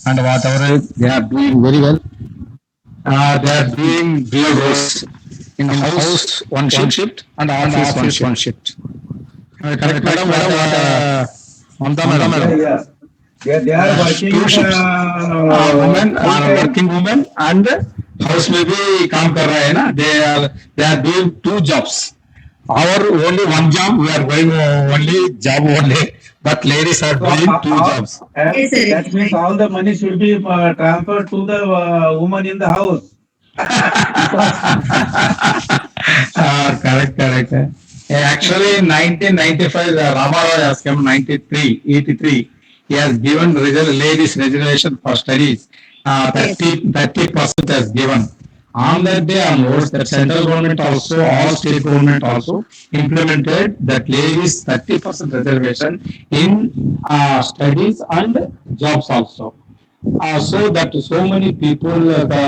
and whatever. They are doing very well. They are doing dual roles. In house one shift and office one shift. Correct, madam. Madam. They are working. Two shifts. Women are working women and house में भी काम कर रहे हैं ना. They are doing two jobs. Our only one job, we are going only job only. But ladies are doing two jobs. That means all the money should be transferred to the woman in the house. Correct. Actually, in 1995, Ramarao has come 83. He has given ladies reservation for studies. 30% has given. On that day onwards, the central government also, all state government also implemented that ladies 30% reservation in studies and jobs also. So that so many people, the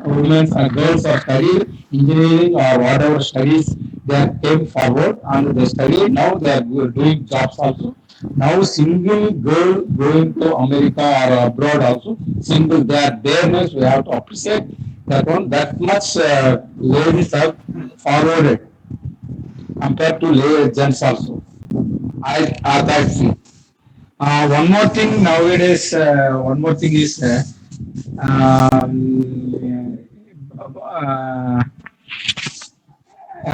women and girls are studying engineering or whatever studies, they came forward and they study. Now they are doing jobs also. Now single girl going to America or abroad also, single, their bareness, we have to appreciate that one. That much ladies have forwarded compared to gents also. I see. One more thing nowadays, is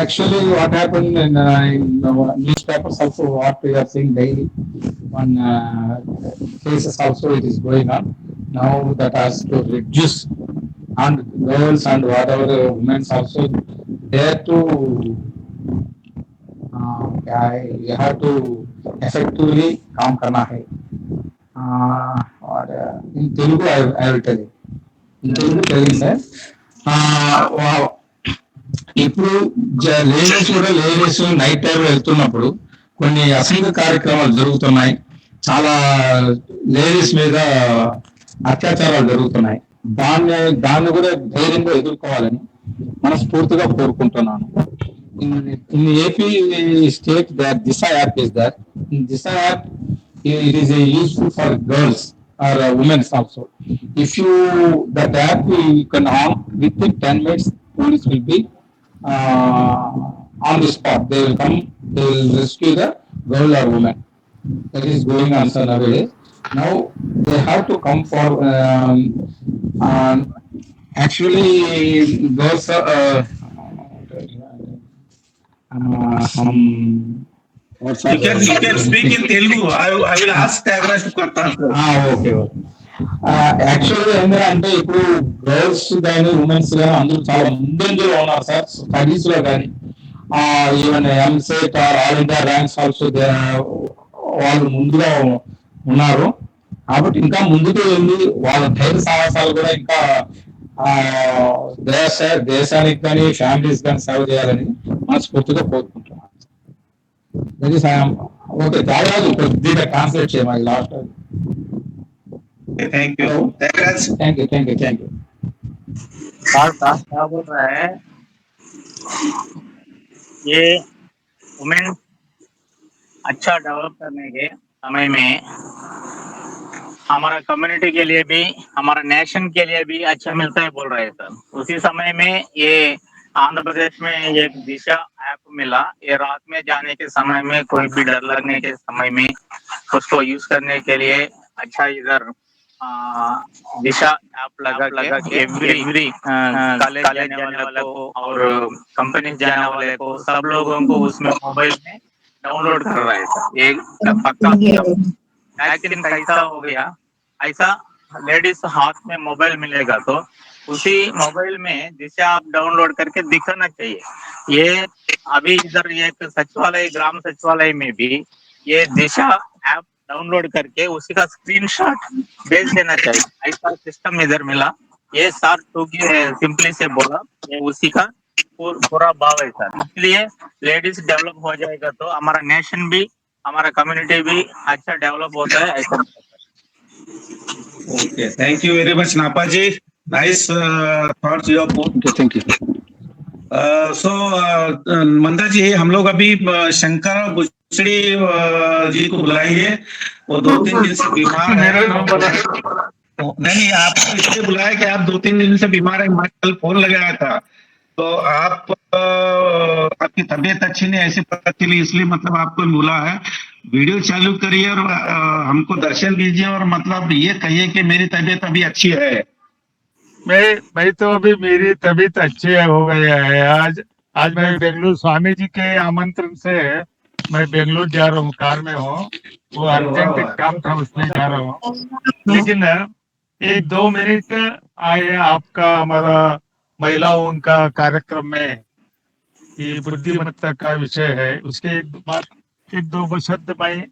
actually what happened in newspapers also, what we are seeing daily, one cases also it is going on. Now that has to reduce, and girls and whatever women also there to you have to effectively काम करना है. और in Telugu I will tell you. In Telugu telling that ఇప్పుడు ladies కూడా ladies night time వెళ్తున్నప్పుడు కొన్ని అసంఘ కార్యక్రమాలు జరుగుతున్నాయి, చాలా లేడీస్ మీద అత్యాచారాలు జరుగుతున్నాయి. దాన్ని కూడా ధైర్యంగా ఎదుర్కోవాలని మనస్ఫూర్తిగా కోరుకుంటున్నాను. In AP state that Disha app is there. In Disha app it is useful for girls or women also. If you that app you can on within 10 minutes, police will be on the spot. They will come, they will rescue the girl or woman. That is going on nowadays. Now they have to come for actually girls You can speak in Telugu. I will ask Tyagaraja to answer. Okay okay. యాక్చువల్గా ఏంటంటే ఇప్పుడు girls కానీ women's కానీ అందరూ చాలా ముందంజలో ఉన్నారు sir, studies లో కానీ even EAMCET are all India ranks also వాళ్ళు ముందుగా ఉన్నారు. కాబట్టి ఇంకా ముందుకు వెళ్ళి వాళ్ళ ధైర్య సాహసాలు కూడా ఇంకా దేశానికి కానీ ఫ్యామిలీస్ కానీ సేవ చేయాలని మనస్ఫూర్తిగా కోరుకుంటున్నాను. ఓకే, త్యాగరాజు కొద్దిగా ట్రాన్స్లేట్ చేయమని last. Thank you thank you thank you thank you. क्या बोल रहा है ये वुमेन अच्छा डेवलप करने के समय में हमारा कम्युनिटी के लिए भी हमारा नेशन के लिए भी अच्छा मिलता है बोल रहे हैं सर. उसी समय में ये आंध्र प्रदेश में एक दिशा ऐप मिला. ये रात में जाने के समय में कोई भी डर लगने के समय में उसको यूज करने के लिए अच्छा इधर दिशा ऐप लगा के एवरी कॉलेज जाने वाले को और कंपनी जाने वाले को सब लोगों को उसमें मोबाइल में डाउनलोड कर रहा है सर. एक पक्का वैक्सीन कैसा हो गया ऐसा लेडीज हाथ में मोबाइल मिलेगा तो उसी मोबाइल में दिशा आप डाउनलोड करके दिखाना चाहिए. ये अभी इधर एक सचिवालय ग्राम सचिवालय में भी ये दिशा ऐप डाउनलोड करके उसी का स्क्रीनशॉट भेज देना चाहिए. ऐसा सिस्टम इधर मिला. ये सर सिंपली से बोला, ये उसी का पूरा भाव है सर. इसलिए लेडीज डेवलप हो जाएगा तो हमारा नेशन भी हमारा कम्युनिटी भी अच्छा डेवलप होता है ऐसा. Okay, thank you very much, Napaji. Nice thoughts you have put. Okay, thank you. So मंदा जी, हम लोग अभी शंकर बुचड़ी जी को बुलाएंगे. वो 2-3 दिन से बीमार है. नहीं, आपको इसलिए बुलाया कि आप 2-3 दिन से बीमार है. मैं कल फोन लगाया था तो आपकी तबीयत अच्छी नहीं, ऐसी पता चली, इसलिए मतलब आपको बोला है. वीडियो चालू करिए और हमको दर्शन दीजिए और मतलब ये कहिए कि मेरी तबीयत अभी अच्छी है. मैं तो अभी मेरी तबीयत अच्छी हो गया है. आज मैं बेंगलुरु स्वामी जी के आमंत्रण से मैं बेंगलुरु जा रहा हूँ, कार में हूँ. वो अर्जेंट काम था उसमें जा रहा हूँ. लेकिन 1-2 मिनट आए आपका हमारा महिलाओं का कार्यक्रम में ये बुद्धिमत्ता का विषय है, उसके एक दो शब्द मैं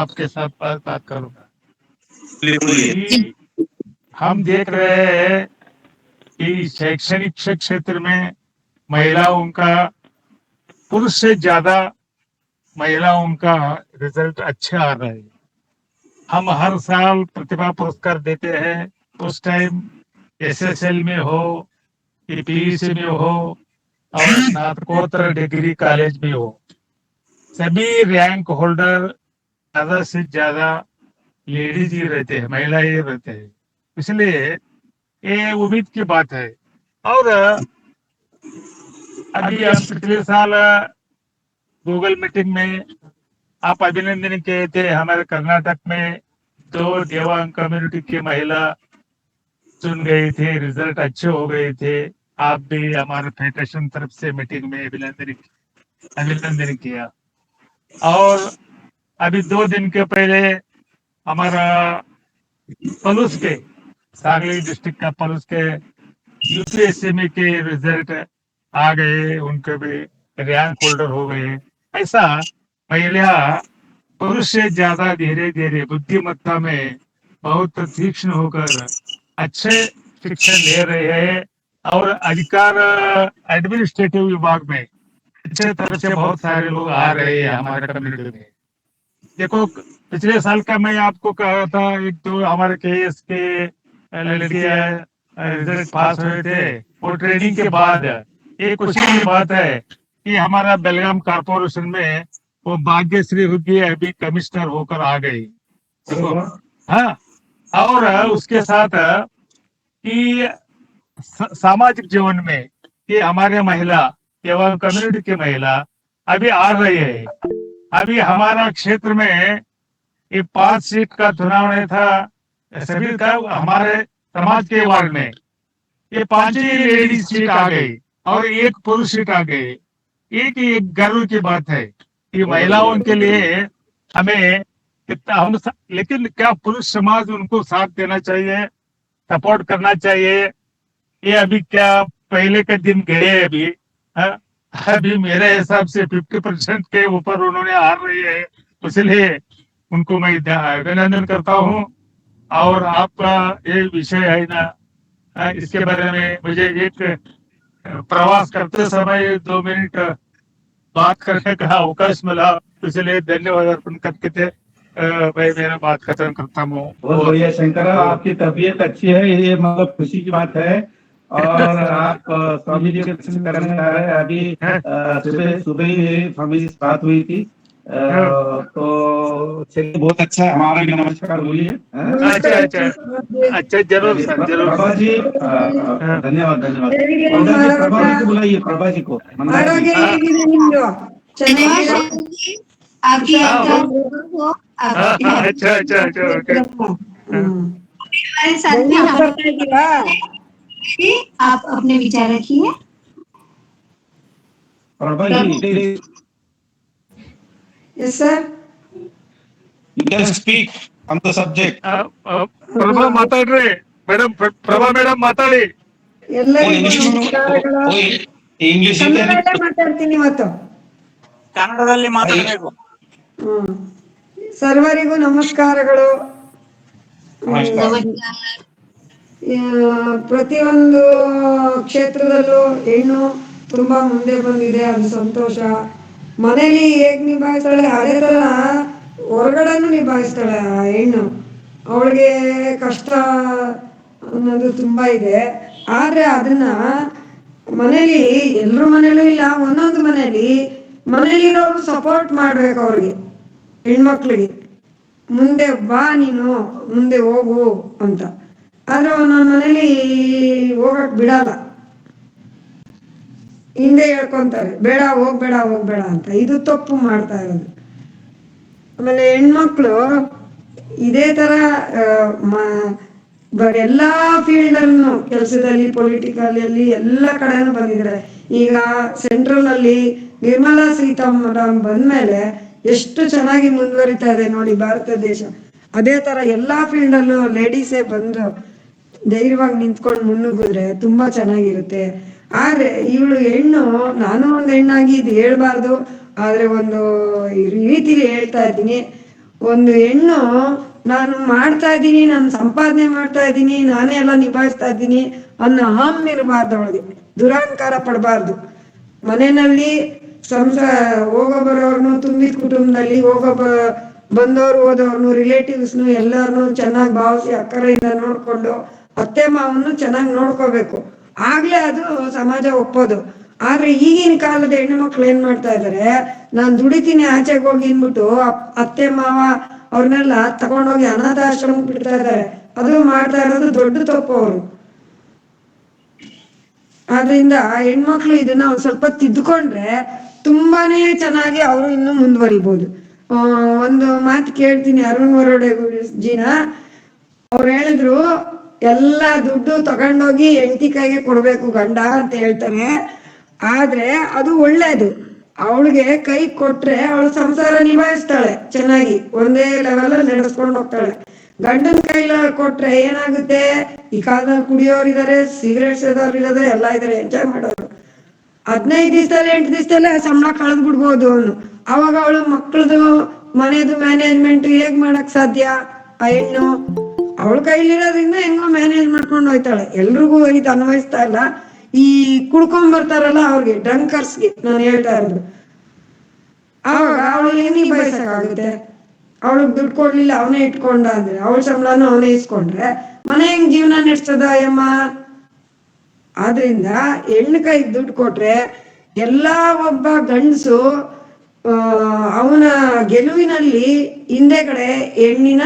आपके साथ बात करूंगा. हम देख रहे हैं कि शैक्षणिक क्षेत्र में महिलाओं का पुरुष से ज्यादा महिलाओं का रिजल्ट अच्छा आ रहा है. हम हर साल प्रतिभा पुरस्कार देते हैं. उस टाइम SSL में हो, PEC में हो और स्नातकोत्तर डिग्री कॉलेज में हो, सभी रैंक होल्डर ज्यादा से ज्यादा लेडीज ही रहते हैं, महिलाएं ही रहते हैं. इसलिए ये उम्मीद की बात है. और अभी हम पिछले साल गूगल मीटिंग में आप अभिनंदन किए थे. हमारे कर्नाटक में 2 देवांग कम्युनिटी की महिला चुन गई थे, रिजल्ट अच्छे हो गए थे. आप भी हमारे फेडरेशन तरफ से मीटिंग में अभिनंदन किया। और अभी 2 दिन के पहले हमारा पलूस के सांगली डिस्ट्रिक्ट का पलूस के यूपीएससी के रिजल्ट आ गए, उनके भी रैंक होल्डर हो गए। ऐसा महिला पुरुष से ज्यादा धीरे धीरे बुद्धिमत्ता में बहुत तीक्ष्ण होकर अच्छे शिक्षण ले रहे हैं और अधिकार एडमिनिस्ट्रेटिव विभाग में अच्छे तरह से बहुत सारे लोग आ रहे हैं हमारे कम्युनिटी में। देखो पिछले साल का मैं आपको कहा था, एक तो हमारे केएस के लड़के रिजल्ट पास हुए थे और ट्रेनिंग के बाद एक खुशी की बात है कि हमारा बेलगाम कारपोरेशन में वो भाग्यश्री होगी अभी कमिश्नर होकर आ गई। देखो हाँ, और उसके साथ कि सामाजिक जीवन में कि हमारे महिला एवं कम्युनिटी की महिला अभी आ रही है। अभी हमारा क्षेत्र में ये 5 सीट का चुनाव नहीं था सभी का, हमारे समाज के वार्ड में ये 5 ही लेडीज सीट आ गई और 1 पुरुष सीट आ गई। एक गर्व की बात है कि महिलाओं के लिए हमें कितना लेकिन क्या पुरुष समाज उनको साथ देना चाहिए, सपोर्ट करना चाहिए। ये अभी क्या पहले के दिन गए अभी अभी मेरे हिसाब से 50% के ऊपर उन्होंने हार रही है, इसलिए उनको मैं अभिनंदन करता हूँ। और आपका ये विषय है ना, इसके बारे में मुझे एक प्रवास करते समय 2 मिनट बात करने का अवकाश मिला, इसलिए धन्यवाद अर्पण करके मैं मेरा बात खत्म करता हूँ। बहुत बढ़िया शंकर, आपकी तबीयत अच्छी है, ये मतलब खुशी की बात है। और आप स्वामी जी के दर्शन करने आ रहे हैं। अभी सुबह ही मेरी स्वामी जी से बात हुई थी, तो चलिए बहुत अच्छा है। हमारा भी नमस्कार बोलिए। अच्छा जरूर सर, जरूर प्रभा जी, धन्यवाद धन्यवाद। प्रभा जी को बुलाइए, प्रभा जी को। अच्छा आप अपने विचार रखिए। Prabha ji, Yes, sir. you can speak on the subject. Prabha ಮಾತಾಡ್ರಿ ಮೇಡಮ್, ಪ್ರಭಾ ಮೇಡಮ್ ಮಾತಾಡಿ. ಎಲ್ಲರಿಗೂ ನಮಸ್ಕಾರಗಳು. ಕನ್ನಡದಲ್ಲೇ ಮಾತಾಡ್ತೀನಿ ಇವತ್ತು. ಕನ್ನಡದಲ್ಲಿ ಮಾತಾಡಬೇಕು. ಸರ್ವರಿಗೂ ನಮಸ್ಕಾರಗಳು. ಪ್ರತಿಯೊಂದು ಕ್ಷೇತ್ರದಲ್ಲೂ ಹೆಣ್ಣು ತುಂಬಾ ಮುಂದೆ ಬಂದಿದೆ, ಅದು ಸಂತೋಷ. ಮನೇಲಿ ಹೇಗ್ ನಿಭಾಯಿಸ್ತಾಳೆ ಅದೇ ತರ ಹೊರಗಡೆನೂ ನಿಭಾಯಿಸ್ತಾಳೆ ಆ ಹೆಣ್ಣು. ಅವಳಿಗೆ ಕಷ್ಟ ಅನ್ನೋದು ತುಂಬಾ ಇದೆ, ಆದ್ರೆ ಅದನ್ನ ಮನೇಲಿ ಎಲ್ರ ಮನೇಲೂ ಇಲ್ಲ, ಒಂದೊಂದು ಮನೇಲಿರೋರು ಸಪೋರ್ಟ್ ಮಾಡ್ಬೇಕು ಅವ್ರಿಗೆ, ಹೆಣ್ಮಕ್ಳಿಗೆ ಮುಂದೆ ಬಾ ನೀನು ಮುಂದೆ ಹೋಗು ಅಂತ. ಆದ್ರೆ ಒಂದೊಂದು ಮನೇಲಿ ಹೋಗಕ್ ಬಿಡಲ್ಲ, ಹಿಂದೆ ಹೇಳ್ಕೊಂತಾರೆ ಬೇಡ ಹೋಗ್ಬೇಡ ಅಂತ. ಇದು ತಪ್ಪು ಮಾಡ್ತಾ ಇರೋದು. ಆಮೇಲೆ ಹೆಣ್ಮಕ್ಳು ಇದೇ ತರ ಎಲ್ಲಾ ಫೀಲ್ಡ್ ಅನ್ನು ಕೆಲಸದಲ್ಲಿ, ಪೊಲಿಟಿಕಲ್ ಅಲ್ಲಿ ಎಲ್ಲ ಕಡೆನೂ ಬಂದಿದ್ದಾರೆ. ಈಗ ಸೆಂಟ್ರಲ್ ಅಲ್ಲಿ ನಿರ್ಮಲಾ ಸೀತಾರಾಮನ್ ಬಂದ್ಮೇಲೆ ಎಷ್ಟು ಚೆನ್ನಾಗಿ ಮುಂದುವರಿತಾ ಇದೆ ನೋಡಿ ಭಾರತ ದೇಶ. ಅದೇ ತರ ಎಲ್ಲಾ ಫೀಲ್ಡ್ ಅಲ್ಲೂ ಲೇಡೀಸೇ ಬಂದು ಧೈರ್ಯವಾಗಿ ನಿಂತ್ಕೊಂಡು ಮುನ್ನುಗ್ಗಿದ್ರೆ ತುಂಬಾ ಚೆನ್ನಾಗಿರುತ್ತೆ. ಆದ್ರೆ ಇವಳು ಹೆಣ್ಣು, ನಾನು ಒಂದು ಹೆಣ್ಣಾಗಿ ಇದು ಹೇಳ್ಬಾರ್ದು, ಆದ್ರೆ ಒಂದು ರೀತಿಲಿ ಹೇಳ್ತಾ ಇದ್ದೀನಿ. ಒಂದು ಹೆಣ್ಣು ನಾನು ಮಾಡ್ತಾ ಇದ್ದೀನಿ, ನಾನು ಸಂಪಾದನೆ ಮಾಡ್ತಾ ಇದ್ದೀನಿ, ನಾನೇ ಎಲ್ಲ ನಿಭಾಯಿಸ್ತಾ ಇದ್ದೀನಿ ಅನ್ನೋ ಅಹಂ ಇರಬಾರ್ದು ಅವಳಿಗೆ, ದುರಹಂಕಾರ ಪಡಬಾರ್ದು. ಮನೆಯಲ್ಲಿ ಹೋಗೋ ಬರೋರ್ನು, ತುಂಬಿದ ಕುಟುಂಬದಲ್ಲಿ ಬಂದವರು ಹೋದವ್ರನ್ನು, ರಿಲೇಟಿವ್ಸ್ನು ಎಲ್ಲಾರನು ಚೆನ್ನಾಗಿ ಭಾವಿಸಿ ಅಕ್ಕರೆಯಿಂದ ನೋಡ್ಕೊಂಡು ಅತ್ತೆ ಮಾವನ್ನು ಚೆನ್ನಾಗಿ ನೋಡ್ಕೋಬೇಕು, ಆಗ್ಲೇ ಅದು ಸಮಾಜ ಒಪ್ಪೋದು. ಆದ್ರೆ ಈಗಿನ ಕಾಲದ ಹೆಣ್ಣು ಮಕ್ಳು ಏನ್ ಮಾಡ್ತಾ ಇದಾರೆ, ನಾನ್ ದುಡಿತೀನಿ ಆಚೆಗೆ ಹೋಗಿ ಅಂದ್ಬಿಟ್ಟು ಅತ್ತೆ ಮಾವ ಅವ್ರನ್ನೆಲ್ಲ ತಗೊಂಡೋಗಿ ಅನಾಥಾಶ್ರಮ ಬಿಡ್ತಾ ಇದಾರೆ. ಅದು ಮಾಡ್ತಾ ಇರೋದು ದೊಡ್ಡ ತಪ್ಪು ಅವರು. ಆದ್ರಿಂದ ಹೆಣ್ಮಕ್ಳು ಇದನ್ನ ಒಂದ್ ಸ್ವಲ್ಪ ತಿದ್ದುಕೊಂಡ್ರೆ ತುಂಬಾನೇ ಚೆನ್ನಾಗಿ ಅವರು ಇನ್ನು ಮುಂದುವರಿಬಹುದು. ಒಂದು ಮಾತು ಕೇಳ್ತೀನಿ ಅರುಣ್ ವರೋಡೆ ಜಿನ, ಅವ್ರು ಹೇಳಿದ್ರು ಎಲ್ಲ ದುಡ್ಡು ತಗೊಂಡೋಗಿ ಹೆಂಡತಿ ಕೈಗೆ ಕೊಡ್ಬೇಕು ಗಂಡ ಅಂತ ಹೇಳ್ತಾರೆ. ಆದ್ರೆ ಅದು ಒಳ್ಳೇದು. ಅವಳಿಗೆ ಕೈ ಕೊಟ್ರೆ ಅವಳು ಸಂಸಾರ ನಿಭಾಯಿಸ್ತಾಳೆ ಚೆನ್ನಾಗಿ, ಒಂದೇ ಲೆವೆಲ್ ನಡೆಸ್ಕೊಂಡು ಹೋಗ್ತಾಳೆ. ಗಂಡನ ಕೈಲ ಕೊಟ್ರೆ ಏನಾಗುತ್ತೆ, ಈ ಕಾಲದಲ್ಲಿ ಕುಡಿಯೋರಿದ್ದಾರೆ, ಸಿಗರೇಟ್ ಸೇದೋರು ಇದ್ದಾರೆ, ಎಲ್ಲ ಇದಾರೆ, ಎಂಜಾಯ್ ಮಾಡೋರು. 15 ದಿವಸದಲ್ಲಿ 8 ದಿವಸದಲ್ಲೇ ಸಂಬಳ ಕಳೆದ್ ಬಿಡ್ಬೋದು ಅವನು. ಅವಾಗ ಅವಳು ಮಕ್ಕಳದು ಮನೆದು ಮ್ಯಾನೇಜ್ಮೆಂಟ್ ಹೇಗ್ ಮಾಡಕ್ ಸಾಧ್ಯ? ಆ ಹೆಣ್ಣು ಅವಳ ಕೈಲಿರೋದ್ರಿಂದ ಹೆಂಗೋ ಮ್ಯಾನೇಜ್ ಮಾಡ್ಕೊಂಡು ಹೋಯ್ತಾಳೆ. ಎಲ್ರಿಗೂ ಇದು ಅನ್ವಯಿಸ್ತಾ ಇಲ್ಲ. ಈ ಕುಡ್ಕೊಂಡ್ ಬರ್ತಾರಲ್ಲ ಅವ್ರಿಗೆ, ಡ್ರಂಕರ್ಸ್ಗೆ ನಾನು ಹೇಳ್ತಾ ಇರೋದು. ಅವಾಗ ಅವಳು ಹೆಂಗ್ ನಿಭಾಯಿಸಕ್ಕಾಗುತ್ತೆ? ಅವಳಿಗೆ ದುಡ್ಡು ಕೊಡ್ಲಿಲ್ಲ, ಅವನೇ ಇಟ್ಕೊಂಡ ಅಂದ್ರೆ, ಅವಳ ಸಂಬಳನೂ ಅವನೇ ಇಸ್ಕೊಂಡ್ರೆ ಮನೆ ಹೆಂಗ್ ಜೀವನ ನಡೆಸ್ತದ ಅಯ್ಯಮ್ಮ? ಆದ್ರಿಂದ ಹೆಣ್ಣು ಕೈಗೆ ದುಡ್ಡು ಕೊಟ್ರೆ ಎಲ್ಲಾ ಒಬ್ಬ ಗಂಡಸು ಅವನ ಗೆಲುವಿನಲ್ಲಿ ಹಿಂದೆಗಡೆ ಹೆಣ್ಣಿನ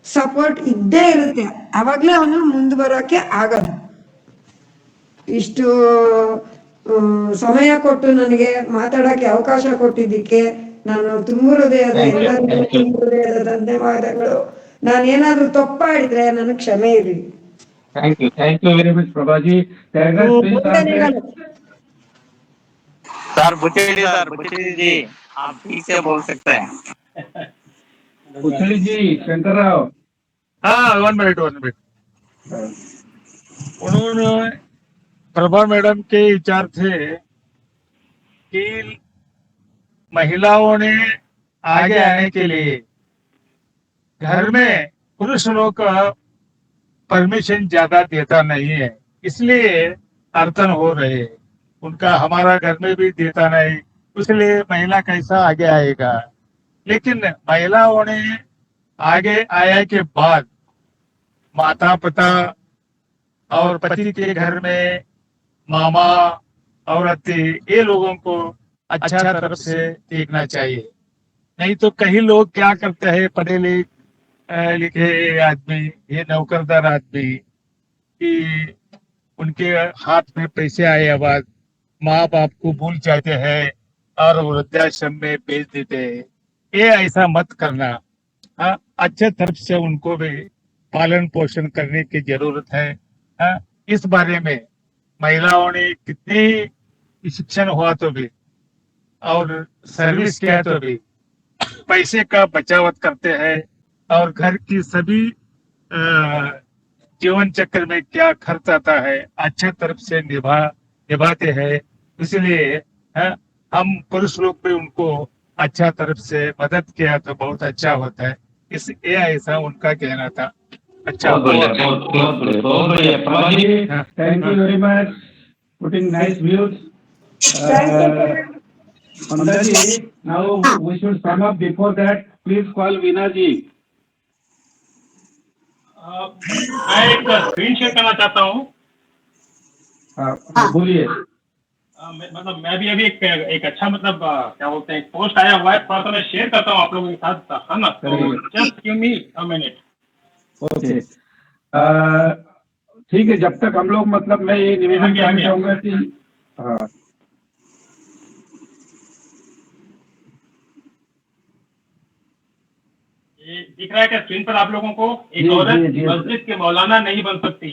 ಸಪೋರ್ಟ್ ಇದ್ದೇ ಇರುತ್ತೆ. ಅವಾಗ್ಲೇ ಅವನು ಮುಂದೆ ಬರೋಕೆ ಆಗದು. ಇಷ್ಟು ಸಮಯ ಕೊಟ್ಟು ನನಗೆ ಮಾತಾಡಕ್ಕೆ ಅವಕಾಶ ಕೊಟ್ಟಿದ್ದಕ್ಕೆ ನಾನು ತುಂಬ ಹೃದಯದ ಎಲ್ಲರಿಗೂ ತುಂಬ ಹೃದಯದ ಧನ್ಯವಾದಗಳು. ನಾನೇನಾದ್ರೂ ತಪ್ಪಾಡಿದ್ರೆ ನನಗೆ ಕ್ಷಮೆ ಇರಲಿ. Thank you very much, Prabhaji. Sir Buchedi ji आप ठीक से बोल सकते हैं. पुचड़ी जी, शंकर राव. हाँ, 1 मिनट. उन्होंने प्रभा मैडम के विचार थे कि महिलाओं ने आगे आने के लिए घर में पुरुष लोग का परमिशन ज्यादा देता नहीं है, इसलिए अड़चन हो रहे हैं. उनका हमारा घर में भी देता नहीं, इसलिए महिला कैसा आगे आएगा. लेकिन महिलाओं ने आगे आया के बाद माता पिता और पति के घर में मामा और अत्ते, ये लोगों को अच्छा तरफ से देखना चाहिए. नहीं तो कई लोग क्या करते हैं, पढ़े लिखे आदमी, ये नौकरदार आदमी, कि उनके हाथ में पैसे आए बाद माँ बाप को भूल जाते हैं और वृद्धाश्रम में भेज देते हैं. ये ऐसा मत करना. अच्छे तरफ से उनको भी पालन पोषण करने की जरूरत है. इस बारे में महिलाओं ने कितनी शिक्षण हुआ तो भी और सर्विस किया तो भी पैसे का बचावत करते हैं और घर की सभी जीवन चक्र में क्या खर्च आता है अच्छे तरफ से निभाते हैं. इसलिए हम पुरुष लोग भी उनको अच्छा तरफ से मदद किया तो बहुत अच्छा होता है. ये ऐसा उनका कहना था. अच्छा, बहुत बढ़िया प्रभाजी. Thank you very much. Putting nice views. Mandaji, now we should sum up. Before that, please call Veena ji. मैं एक स्क्रीन शेयर करना चाहता हूँ. बोलिए. मतलब मैं भी अभी एक अच्छा मतलब क्या बोलते हैं पोस्ट आया हुआ है, थोड़ा सा मैं शेयर करता हूँ आप लोगों के साथ, है ना? तो just give me a minute. Okay, ठीक है. जब तक हम लोग मतलब मैं ये निवेदन करना चाहूंगा कि ये दिख रहा है क्या स्क्रीन पर आप लोगों को? एक औरत मस्जिद के मौलाना नहीं बन सकती,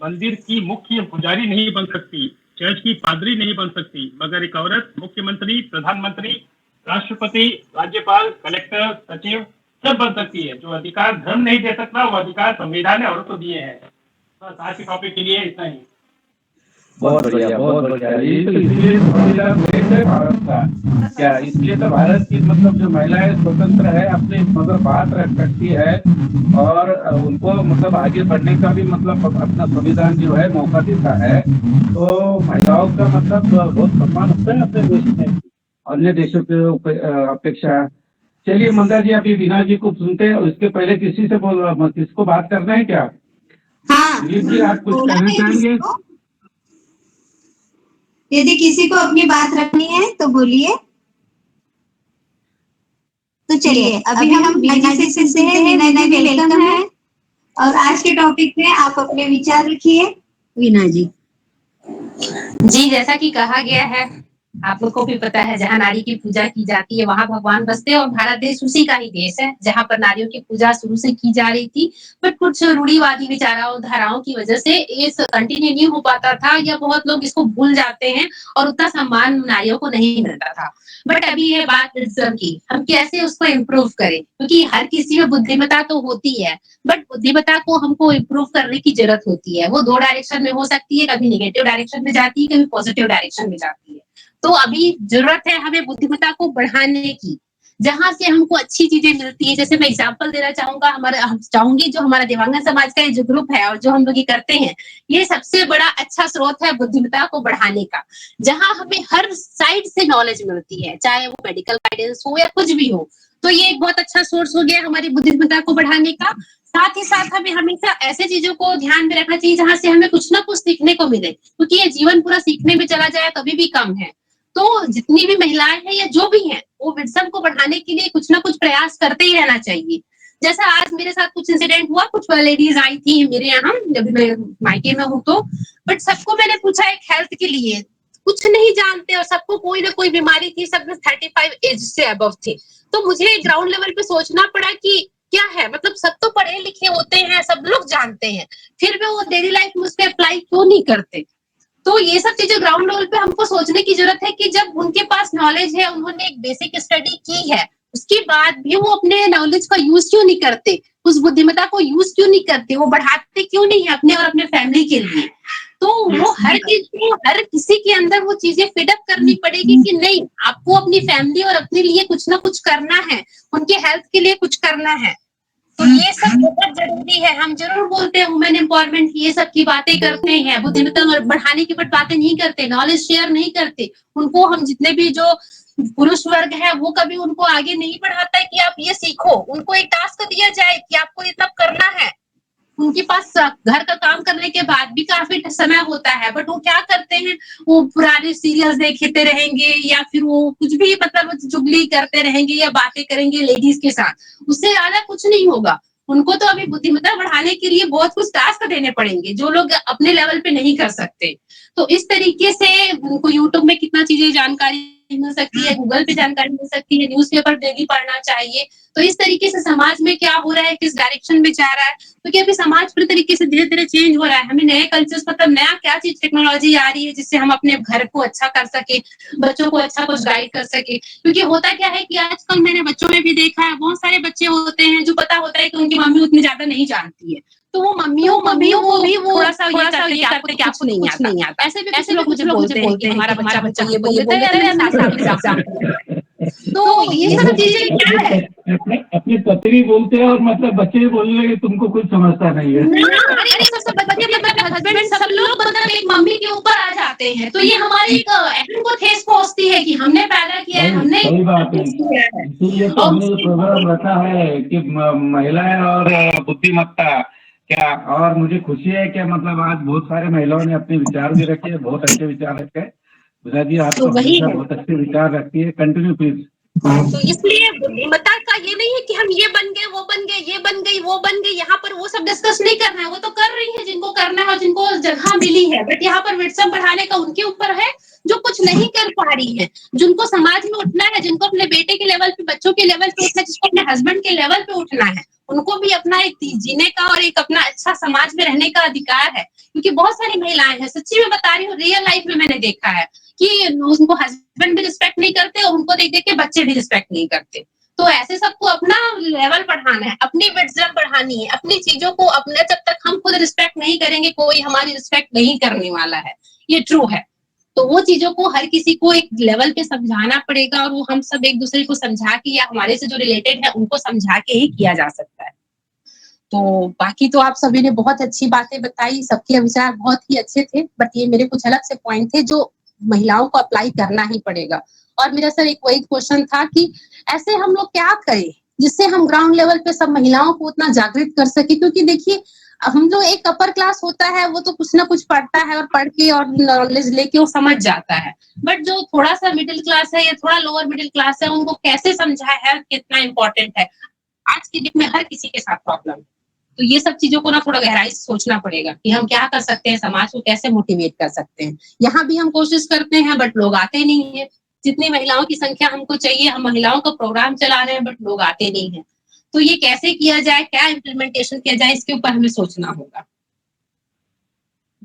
मंदिर की मुख्य पुजारी नहीं बन सकती, चर्च की पादरी नहीं बन सकती, मगर एक औरत मुख्यमंत्री, प्रधानमंत्री, राष्ट्रपति, राज्यपाल, कलेक्टर, सचिव सब बन सकती है. जो अधिकार धर्म नहीं दे सकता, वो अधिकार संविधान ने औरत को दिए हैं. बस आज के टॉपिक के लिए इतना ही. बहुत बढ़िया. ये तो इसलिए संविधान देश है भारत का. क्या इसलिए तो भारत की मतलब जो महिलाएं स्वतंत्र है, अपनी मतलब बात रख सकती है और उनको मतलब आगे बढ़ने का भी मतलब अपना संविधान जो है मौका देता है. तो महिलाओं का मतलब बहुत सम्मान होता है अपने देश में अन्य देशों के अपेक्षा. चलिए मंदा जी, अभी वीना जी को सुनते हैं. उसके पहले किसको बात करना है क्या? हाँ, जी आप कुछ कहना चाहेंगे? यदि किसी को अपनी बात रखनी है तो बोलिए. तो चलिए अभी हम वीना जी से सुनते हैं. वीना जी वेलकम है और आज के टॉपिक में आप अपने विचार रखिए. वीना जी. जी, जैसा कि कहा गया है आपको भी पता है जहाँ नारी की पूजा की जाती है वहां भगवान बसते हैं, और भारत देश उसी का ही देश है जहाँ पर नारियों की पूजा शुरू से की जा रही थी। बट कुछ रूढ़िवादी विचारों धाराओं की वजह से ये कंटिन्यू नहीं हो पाता था, या बहुत लोग इसको भूल जाते हैं और उतना सम्मान नारियों को नहीं मिलता था। बट अभी ये बात विजडम की, हम कैसे उसको इम्प्रूव करें, क्योंकि हर किसी में बुद्धिमत्ता तो होती है, बट बुद्धिमत्ता को हमको इम्प्रूव करने की जरूरत होती है। वो 2 डायरेक्शन में हो सकती है, कभी नेगेटिव डायरेक्शन में जाती है, कभी पॉजिटिव डायरेक्शन में जाती है। तो अभी जरूरत है हमें बुद्धिमत्ता को बढ़ाने की, जहां से हमको अच्छी चीजें मिलती है। जैसे मैं एग्जांपल देना चाहूंगा, चाहूंगी जो हमारा दिव्यांगन समाज का जो ग्रुप है और जो हम लोग ये करते हैं, ये सबसे बड़ा अच्छा स्रोत है बुद्धिमत्ता को बढ़ाने का, जहां हमें हर साइड से नॉलेज मिलती है, चाहे वो मेडिकल गाइडेंस हो या कुछ भी हो। तो ये एक बहुत अच्छा सोर्स हो गया हमारी बुद्धिमत्ता को बढ़ाने का। साथ ही साथ हमें हमेशा ऐसे चीजों को ध्यान में रखना चाहिए जहां से हमें कुछ ना कुछ सीखने को मिले, क्योंकि ये जीवन पूरा सीखने में चला जाए कभी भी कम है। तो जितनी भी महिलाएं हैं या जो भी हैं, वो विजडम को बढ़ाने के लिए कुछ ना कुछ प्रयास करते ही रहना चाहिए। जैसा आज मेरे साथ कुछ इंसिडेंट हुआ, कुछ लेडीज आई थी मेरे यहाँ जब मैं मायके में हूँ, तो बट सबको मैंने पूछा एक हेल्थ के लिए, कुछ नहीं जानते और सबको कोई ना कोई बीमारी थी, सब 35 एज से अबव थे। तो मुझे ग्राउंड लेवल पे सोचना पड़ा कि क्या है, मतलब सब तो पढ़े लिखे होते हैं, सब लोग जानते हैं, फिर भी वो डेली लाइफ में उस पर अप्लाई क्यों नहीं करते। तो ये सब चीजें ग्राउंड लेवल पे हमको सोचने की जरूरत है कि जब उनके पास नॉलेज है, उन्होंने एक बेसिक स्टडी की है, उसके बाद भी वो अपने नॉलेज का यूज क्यों नहीं करते, उस बुद्धिमत्ता को यूज क्यों नहीं करते, वो बढ़ाते क्यों नहीं है अपने और अपने फैमिली के लिए। तो वो हर चीज को, हर किसी के अंदर वो चीजें फीडअप करनी पड़ेगी कि नहीं, आपको अपनी फैमिली और अपने लिए कुछ ना कुछ करना है, उनके हेल्थ के लिए कुछ करना है। तो ये सब बहुत जरूरी है। हम जरूर बोलते हैं वुमेन एम्पावरमेंट की, ये सब की बातें करते हैं, बुद्धिमत्ता बढ़ाने की बट बातें नहीं करते, नॉलेज शेयर नहीं करते। उनको हम जितने भी जो पुरुष वर्ग है वो कभी उनको आगे नहीं बढ़ाता है कि आप ये सीखो। उनको एक टास्क दिया जाए कि आपको ये सब करना है, उनके पास घर का काम करने के बाद भी काफी समय होता है, बट वो क्या करते हैं, वो पुराने सीरियल्स देखते रहेंगे या फिर वो कुछ भी मतलब चुगली करते रहेंगे या बातें करेंगे लेडीज के साथ, उससे ज्यादा कुछ नहीं होगा। उनको तो अभी बुद्धिमत्ता बढ़ाने के लिए बहुत कुछ टास्क देने पड़ेंगे जो लोग अपने लेवल पे नहीं कर सकते। तो इस तरीके से उनको यूट्यूब में कितना चीजें जानकारी मिल सकती है, गूगल पे जानकारी मिल सकती है, न्यूज़पेपर डेली पढ़ना चाहिए। तो इस तरीके से समाज में क्या हो रहा है, किस डायरेक्शन में जा रहा है, क्योंकि अभी समाज पूरी तरीके से धीरे धीरे चेंज हो रहा है। हमें नए कल्चर्स, मतलब नया क्या चीज टेक्नोलॉजी आ रही है जिससे हम अपने घर को अच्छा कर सके, बच्चों को अच्छा कुछ गाइड कर सके। क्योंकि होता क्या है कि आजकल मैंने बच्चों में भी देखा है, बहुत सारे बच्चे होते हैं जो पता होता है कि उनकी मम्मी उतनी ज्यादा नहीं जानती है, तो वो मम्मियों को भी वो थोड़ा सा ये करते कि आपको कुछ नहीं आता। ऐसे भी लोग मुझे बोलते हैं कि हमारा बच्चा ये बोलते हैं। तो ये सब चीजें क्या है, अपने पति भी बोलते हैं और मतलब बच्चे भी बोलने लगे तुमको कुछ समझता नहीं है। हस्बैंड सब लोग मतलब एक मम्मी के ऊपर आ जाते हैं। तो ये हमारी एक को ठेस पहुंचती है कि हमने पैदा किया है, हमने सही बात है। इसीलिए तो हमने ये प्रोग्राम रखा है कि महिलाएं और बुद्धिमत्ता क्या। और मुझे खुशी है कि मतलब आज बहुत सारे महिलाओं ने अपने विचार भी रखे, बहुत अच्छे विचार रखे। बुधा जी आप तो हमेशा बहुत अच्छे विचार रखती है, कंटिन्यू प्लीज। तो इसलिए बुद्धिमत्ता का ये नहीं है कि हम ये बन गए, वो बन गए, ये बन गई, वो बन गई, यहाँ पर वो सब डिस्कस नहीं करना है। वो तो कर रही है जिनको करना है और जिनको जगह मिली है, बट यहाँ पर विजडम बढ़ाने का उनके ऊपर है जो कुछ नहीं कर पा रही है, जिनको समाज में उठना है, जिनको अपने बेटे के लेवल पे, बच्चों के लेवल पे उठना है, जिसको अपने हस्बैंड के लेवल पे उठना है, उनको भी अपना एक जीने का और एक अपना अच्छा समाज में रहने का अधिकार है। क्योंकि बहुत सारी महिलाएं हैं, सच्ची में बता रही हूँ, रियल लाइफ में मैंने देखा है कि उनको हस्बैंड भी रिस्पेक्ट नहीं करते और उनको देख देख के बच्चे भी रिस्पेक्ट नहीं करते। तो ऐसे सबको अपना लेवल बढ़ाना है, अपनी विजडम बढ़ानी है, अपनी चीजों को अपने, जब तक हम खुद रिस्पेक्ट नहीं करेंगे कोई हमारी रिस्पेक्ट नहीं करने वाला है, ये ट्रू है। तो वो चीजों को हर किसी को एक लेवल पे समझाना पड़ेगा और वो हम सब एक दूसरे को समझा के या हमारे से जो रिलेटेड है उनको समझा के ही किया जा सकता है। तो बाकी तो आप सभी ने बहुत अच्छी बातें बताई, सबके विचार बहुत ही अच्छे थे, बट ये मेरे कुछ अलग से पॉइंट थे जो महिलाओं को अप्लाई करना ही पड़ेगा। और मेरा सर एक वही क्वेश्चन था कि ऐसे हम लोग क्या करें जिससे हम ग्राउंड लेवल पे सब महिलाओं को उतना जागृत कर सके। क्योंकि देखिए हम जो एक अपर क्लास होता है वो तो कुछ ना कुछ पढ़ता है और पढ़ के और नॉलेज लेके वो समझ जाता है, बट जो थोड़ा सा मिडिल क्लास है या थोड़ा लोअर मिडिल क्लास है उनको कैसे समझाए हेल्थ कितना इंपॉर्टेंट है। आज की डेट में हर किसी के साथ प्रॉब्लम है, तो ये सब चीजों को ना थोड़ा गहराई से सोचना पड़ेगा कि हम क्या कर सकते हैं, समाज को कैसे मोटिवेट कर सकते हैं। यहाँ भी हम कोशिश करते हैं बट लोग आते नहीं है। जितनी महिलाओं की संख्या हमको चाहिए, हम महिलाओं का प्रोग्राम चला रहे हैं बट लोग आते नहीं है। तो ये कैसे किया जाए, क्या इम्प्लीमेंटेशन किया जाए, इसके ऊपर हमें सोचना होगा।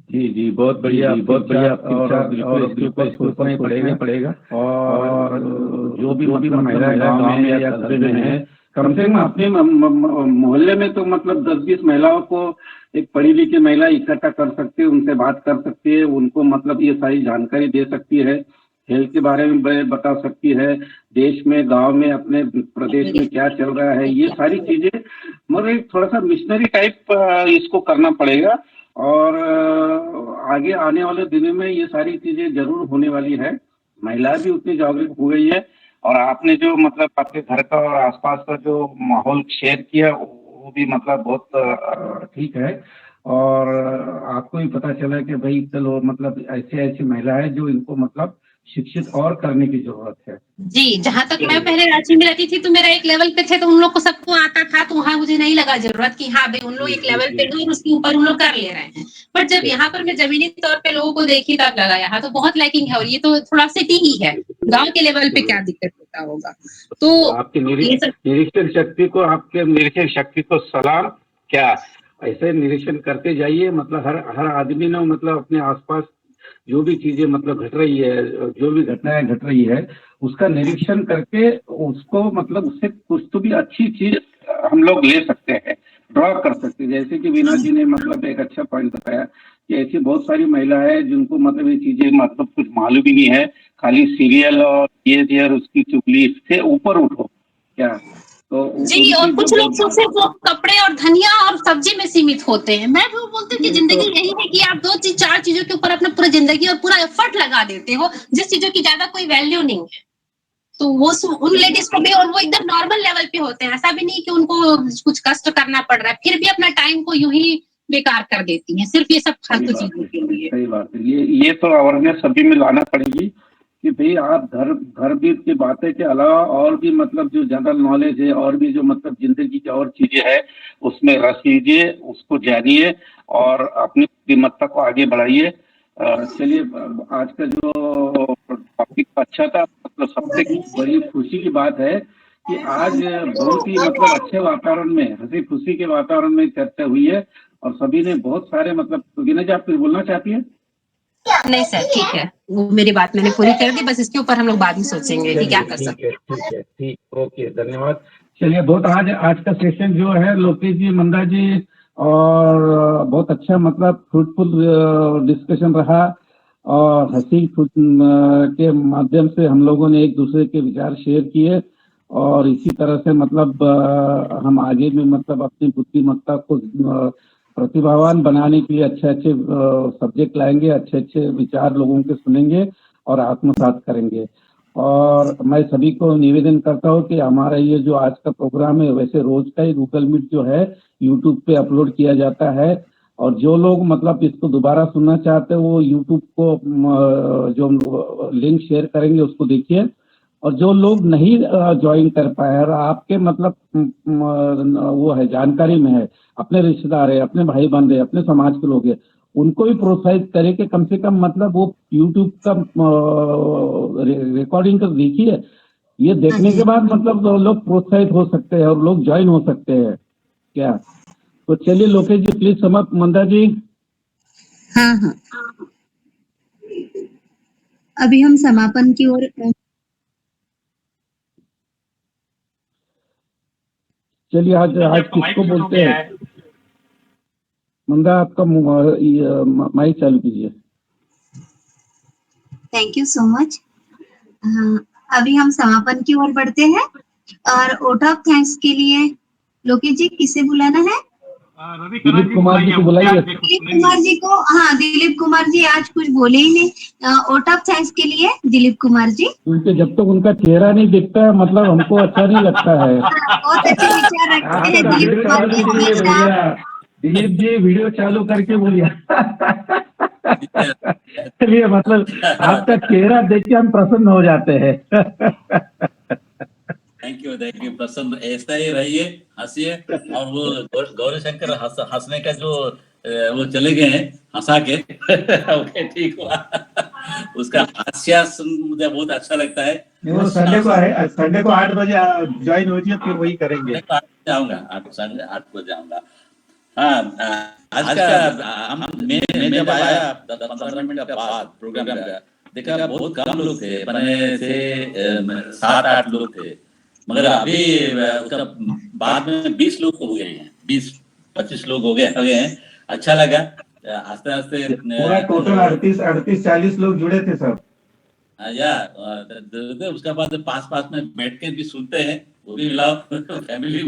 जी जी, बहुत बढ़िया और इसके ऊपर सोचना पड़ेगा और जो भी महिला गांव में या कस्बे में है, कम से कम अपने मोहल्ले में तो मतलब 10-20 महिलाओं को एक पढ़ी लिखी महिला इकट्ठा कर सकती है, उनसे बात कर सकती है, उनको मतलब ये सारी जानकारी दे सकती है, हेल्थ के बारे में बता सकती है, देश में गांव में अपने प्रदेश में क्या चल रहा है, ये सारी चीजें मतलब थोड़ा सा मिशनरी टाइप इसको करना पड़ेगा। और आगे आने वाले दिनों में ये सारी चीजें जरूर होने वाली है। महिला भी उतनी जागरूक हो गई है और आपने जो मतलब आपके घर का और आसपास का जो माहौल शेयर किया वो भी मतलब बहुत ठीक है। और आपको भी पता चला कि भाई चलो मतलब ऐसे ऐसी महिला है जो इनको मतलब शिक्षित और करने की जरूरत है। जी, जहाँ तक मैं पहले रांची में रहती थी तो मेरा एक लेवल पे थे तो उन लोग को सबको आता था, तो वहाँ मुझे नहीं लगा जरूरत कि हाँ भाई उन लोग एक लेवल पे और उसके ऊपर उन लोग कर ले रहे हैं। बट जब यहाँ पर मैं जमीनी तौर पे लोगों को देखी तब लगा यहाँ तो बहुत लैकिंग है और ये तो थोड़ा सिटी ही है, गाँव के लेवल पे क्या दिक्कत होता होगा। तो आपके निरीक्षण शक्ति को सलाम। क्या ऐसे निरीक्षण करते जाइए, मतलब हर आदमी ने मतलब अपने आसपास जो भी चीजें मतलब घट रही है, जो भी घटनाएं घट रही है, उसका निरीक्षण करके उसको मतलब उससे कुछ तो भी अच्छी चीज हम लोग ले सकते हैं, ड्रॉ कर सकते हैं। जैसे कि वीना जी ने मतलब एक अच्छा पॉइंट बताया कि ऐसी बहुत सारी महिला है जिनको मतलब ये चीजें मतलब कुछ मालूम ही नहीं है, खाली सीरियल और ये उसकी चुगली से ऊपर उठो क्या। तो जी, और कुछ लोग सिर्फ वो कपड़े और धनिया और सब्जी में सीमित होते हैं। मैं भी बोलती हूँ कि जिंदगी यही है कि आप 2-4 चीजों के ऊपर अपना पूरा जिंदगी और पूरा एफर्ट लगा देते हो, जिस चीजों की ज्यादा कोई वैल्यू नहीं है। तो वो उन लेडीज को भी, और वो एकदम नॉर्मल लेवल पे होते हैं, ऐसा भी नहीं कि उनको कुछ कष्ट करना पड़ रहा है, फिर भी अपना टाइम को यूं ही बेकार कर देती हैं, सिर्फ ये सब फालतू चीजों के लिए। सही बात है, ये तो अवेयरनेस सभी में लाना पड़ेगी कि भाई आप घर बीत की बातें के अलावा और भी मतलब जो जनरल नॉलेज है और भी जो मतलब जिंदगी की और चीजें है उसमें रस लीजिए, उसको जानिए और अपनी बुद्धिमत्ता को आगे बढ़ाइए। चलिए, आज का जो टॉपिक अच्छा था, मतलब सबसे बड़ी खुशी की बात है कि आज बहुत ही मतलब अच्छे वातावरण में, हंसी खुशी के वातावरण में चर्चा हुई है और सभी ने बहुत सारे मतलब। वीना जी, आप कुछ बोलना चाहती है? नहीं सर, ठीक है, वो मेरी बात मैंने पूरी कर दी, बस इसके ऊपर हम लोग बाद में सोचेंगे कि क्या कर सकते हैं। ठीक, ओके, धन्यवाद। चलिए, बहुत आज का सेशन जो है लोकेश जी, मंदा जी, और बहुत अच्छा मतलब फ्रूटफुल डिस्कशन रहा और हंसी के माध्यम से हम लोगों ने एक दूसरे के विचार शेयर किए और इसी तरह से मतलब हम आगे भी मतलब अपनी बुद्धिमत्ता को प्रतिभावान बनाने के लिए अच्छे अच्छे सब्जेक्ट लाएंगे, अच्छे अच्छे विचार लोगों के सुनेंगे और आत्मसात करेंगे। और मैं सभी को निवेदन करता हूँ कि हमारा ये जो आज का प्रोग्राम है, वैसे रोज का ही गूगल मीट जो है यूट्यूब पे अपलोड किया जाता है और जो लोग मतलब इसको दोबारा सुनना चाहते हैं वो यूट्यूब को जो लिंक शेयर करेंगे उसको देखिए। और जो लोग नहीं ज्वाइन कर पाए और आपके मतलब वो है जानकारी में है, अपने रिश्तेदार है, अपने भाई बंधु है, अपने समाज के लोग हैं, उनको भी प्रोत्साहित करें कि कम से कम मतलब वो यूट्यूब का रिकॉर्डिंग कर देखिए। ये देखने के बाद मतलब लोग प्रोत्साहित हो सकते हैं और लोग ज्वाइन हो सकते हैं क्या। तो चलिए लोकेश जी प्लीज समाप्त। मंदा जी। हाँ, अभी हम समापन की ओर। चलिए, आज किसको बोलते हैं? मंदा, आपका माइक चालू कीजिए। Thank you so much. अभी हम समापन की ओर बढ़ते हैं और वोट ऑफ थैंक्स के लिए लोकेश जी किसे बुलाना है? दिलीप कुमार जी को बुलाइए। दिलीप कुमार जी को। हाँ, दिलीप कुमार जी आज कुछ बोले ही नहीं। वोट ऑफ थैंक्स के लिए दिलीप कुमार जी। क्योंकि जब तक उनका चेहरा नहीं दिखता है मतलब हमको अच्छा नहीं लगता है। बहुत अच्छे विचार रखते हैं दिलीप कुमार जी हमेशा। दिलीप जी वीडियो चालू करके बोलिए। चलिए, मतलब आपका चेहरा देख के हम प्रसन्न हो जाते हैं। Thank you. थैंक यू प्रसन्न, ऐसा ही रहिए, हंसिए। और वो गौरी शंकर हंसने का जो वो चले गए हैं हंसा के ओके ठीक हुआ उसका हास्य सुन मुझे बहुत अच्छा लगता है। वो संडे को 8 बजे ज्वाइन हो जाइए, फिर वही करेंगे। आऊंगा 8 बजे आऊंगा। हाँ, आज का हम मैं जब आया 15 मिनट के बाद प्रोग्राम का देखा बहुत कम लोग थे, बने से 7-8 लोग थे, मगर अभी उसका बाद में 20 लोग हो गए हैं, 20-25 लोग हो गए हैं। अच्छा लगा, आस्ते आस्ते पूरा टोटल 38-40 लोग जुड़े थे सब। उसके बाद पास में बैठ के भी सुनते हैं, वो भी मिलाओ फैमिली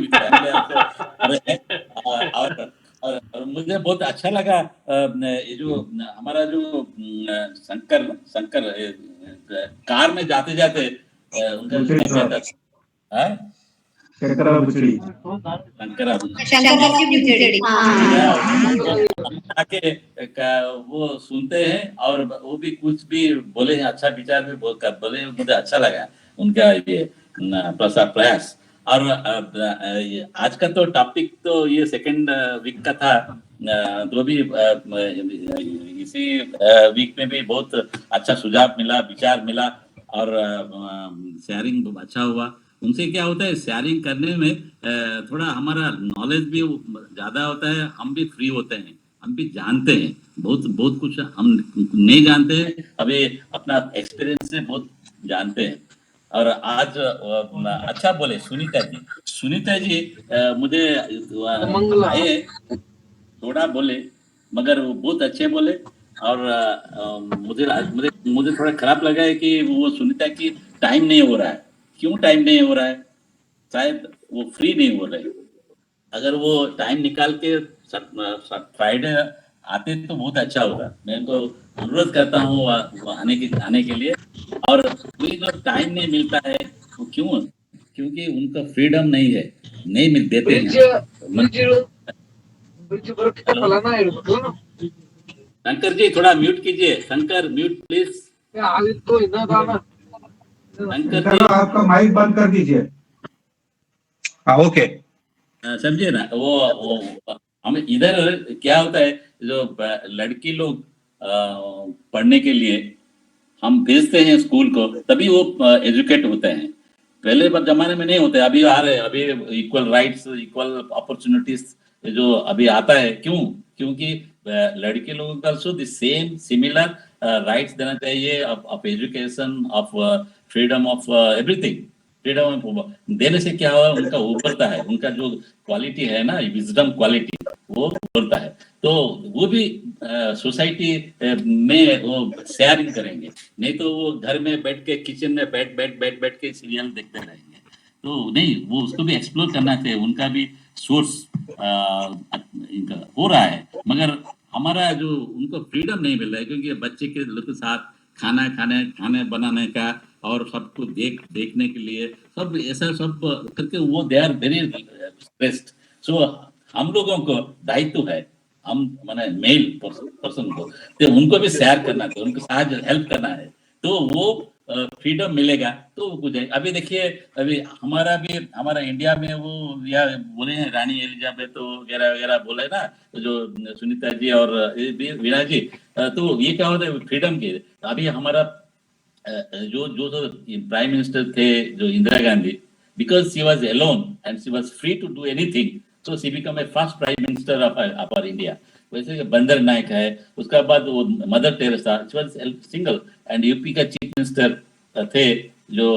और मुझे बहुत अच्छा लगा। ये जो हमारा जो शंकर कार में जाते जाते उनका शंकरा बुचड़ी वो सुनते हैं और वो भी कुछ भी बोले हैं, अच्छा विचार भी बोले, मुझे अच्छा लगा उनका ये प्रयास। और आज का तो टॉपिक तो ये सेकंड वीक का था, तो भी इसी वीक में भी बहुत अच्छा सुझाव मिला, विचार मिला और शेयरिंग अच्छा हुआ। उनसे क्या होता है, शेयरिंग करने में थोड़ा हमारा नॉलेज भी ज्यादा होता है, हम भी फ्री होते हैं, हम भी जानते हैं बहुत कुछ हम नहीं जानते हैं, अभी अपना एक्सपीरियंस से बहुत जानते हैं। और आज अच्छा बोले सुनीता जी मुझे आए थोड़ा बोले, मगर वो बहुत अच्छे बोले। और मुझे थोड़ा खराब लगा है कि वो सुनीता की टाइम नहीं हो रहा है। क्यों टाइम नहीं हो रहा है? शायद वो फ्री नहीं हो रहे। अगर वो टाइम निकाल के फ्राइडे आते तो बहुत अच्छा होगा। मैं उनको अनुरोध करता हूँ आने के लिए। और कोई जो टाइम नहीं मिलता है वो क्यों? क्योंकि उनका फ्रीडम नहीं है, नहीं मिल देते हैं। शंकर जी थोड़ा म्यूट कीजिए, शंकर म्यूट प्लीज। शंकर जी आपका माइक बंद कर दीजिए। हाँ ओके, समझे ना। वो हमें इधर क्या होता है, जो लड़की लोग पढ़ने के लिए हम भेजते हैं स्कूल को, तभी वो एजुकेट होते हैं। पहले पर जमाने में नहीं होते, अभी आ रहे हैं, अभी इक्वल राइट्स, इक्वल अपॉर्चुनिटीज जो अभी आता है। क्यों? क्योंकि लड़के लोगों को also the same similar rights देना चाहिए of education, of freedom of everything. Freedom देने से क्या हुआ, उनका उभरता है, उनका जो क्वालिटी है ना, विजडम क्वालिटी, वो उभरता है। तो वो भी सोसाइटी में वो शेयरिंग करेंगे, नहीं तो वो घर में बैठ के किचन में बैठ के सीरियल देखते रहेंगे। तो नहीं, वो उसको भी एक्सप्लोर करना चाहिए, उनका भी सोर्स इनका हो रहा है। मगर हमारा जो उनको फ्रीडम नहीं मिल रहा है, क्योंकि बच्चे के लोग के साथ खाने बनाने का और सबको देखने के लिए सब ऐसा सब करके वो दे आर वेरी स्ट्रेस्ड। सो हम लोगों को दायित्व है, हम माने मेल पर्सन को, तो उनको भी शेयर करना चाहिए, उनको साथ हेल्प करना है, तो वो फ्रीडम मिलेगा तो कुछ है। अभी देखिए, अभी हमारा इंडिया में वो या बोले हैं रानी एलिजाबेथ वगैरह वगैरह बोले ना, जो सुनीता जी और वीणा जी, तो ये क्या होता है फ्रीडम के। अभी हमारा जो प्राइम मिनिस्टर थे, जो Indira Gandhi, because she was alone and she was free to do anything, so she become a first prime minister of our India. वैसे बंदर नायक है, उसका बाद वो mother Teresa, she was single, and UP का chief minister थे जो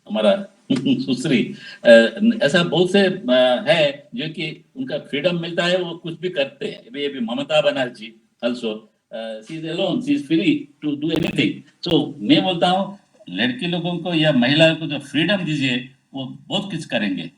हमारा सुश्री। ऐसा बहुत से है जो कि उनका फ्रीडम मिलता है, वो कुछ भी करते हैं। अभी Mamata Banerjee also she is alone, she is free to do anything. So मैं बोलता हूँ लड़के लोगों को या महिला को जो फ्रीडम दीजिए, वो बहुत कुछ करेंगे।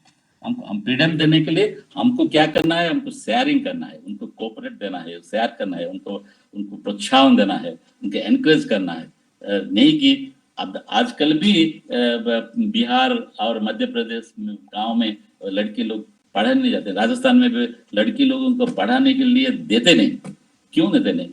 हम फ्रीडम देने के लिए हमको क्या करना है, हमको शेयरिंग करना है, उनको कोऑपरेट देना है, शेयर करना है, उनको प्रोत्साहन देना है, उनको एनकरेज करना है। नहीं कि अब आजकल भी बिहार और मध्य प्रदेश गांव में लड़के लोग पढ़ने नहीं जाते, राजस्थान में भी लड़की लोगों को पढ़ाने के लिए देते नहीं। क्यों देते नहीं?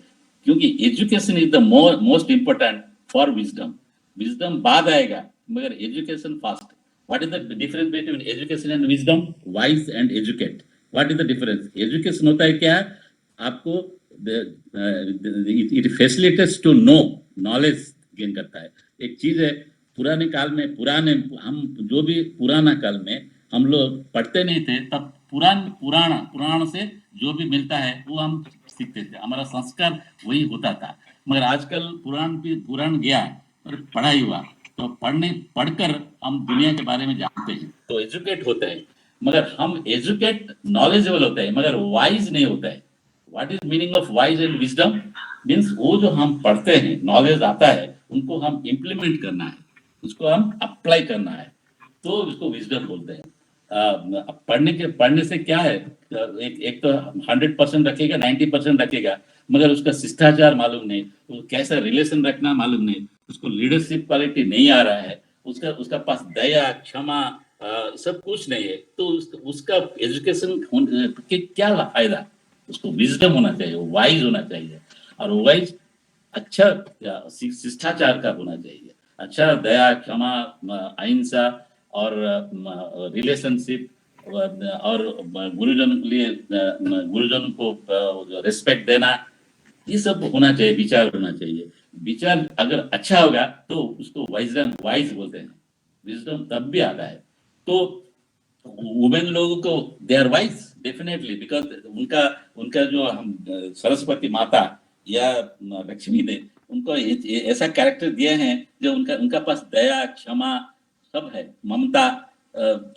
क्योंकि education is the most important for wisdom. Wisdom बाद आएगा, मगर education fast. What is the difference between education and wisdom? Wise and educate. What is the difference? Education होता है क्या? आपको it facilitates to know, knowledge gain करता है. एक चीज है पुराने काल में हम जो भी पुराना काल में हम लोग पढ़ते नहीं थे, तब पुराण से जो भी मिलता है वो हम सीखते थे, हमारा संस्कार वही होता था. मगर आजकल पुराण गया और पढ़ाई हुआ, तो पढ़कर हम दुनिया के बारे में जानते हैं, तो एजुकेट होते हैं. मगर हम एजुकेट नॉलेजेबल होते हैं मगर वाइज नहीं होता है. What is meaning of wise and wisdom? Means वो जो हम पढ़ते हैं, नॉलेज आता है, उनको हम इम्प्लीमेंट करना है, उसको हम अप्लाई करना है, तो उसको विजडम बोलते हैं. पढ़ने से क्या है, एक तो 100% रखेगा, 90% रखेगा, मगर उसका शिष्टाचार मालूम नहीं, वो कैसा रिलेशन रखना मालूम नहीं, उसको लीडरशिप क्वालिटी नहीं आ रहा है, उसका पास दया, क्षमा सब कुछ नहीं है, तो उसका एजुकेशन के क्या फायदा? उसको विजडम होना चाहिए, वाइज होना चाहिए, और वाइज अच्छा शिष्टाचार का होना चाहिए, अच्छा दया, क्षमा, अहिंसा और रिलेशनशिप, और गुरुजन को रिस्पेक्ट देना, ये सब होना चाहिए, विचार होना चाहिए. विचार अगर अच्छा होगा तो उसको वाइज बोलते हैं. विजडम तब भी आता है. तो वुमेन लोगों को they are wise definitely, because उनका जो हम सरस्वती माता या लक्ष्मी दे, उनको ऐसा कैरेक्टर दिए हैं जो उनका पास दया, क्षमा सब है, ममता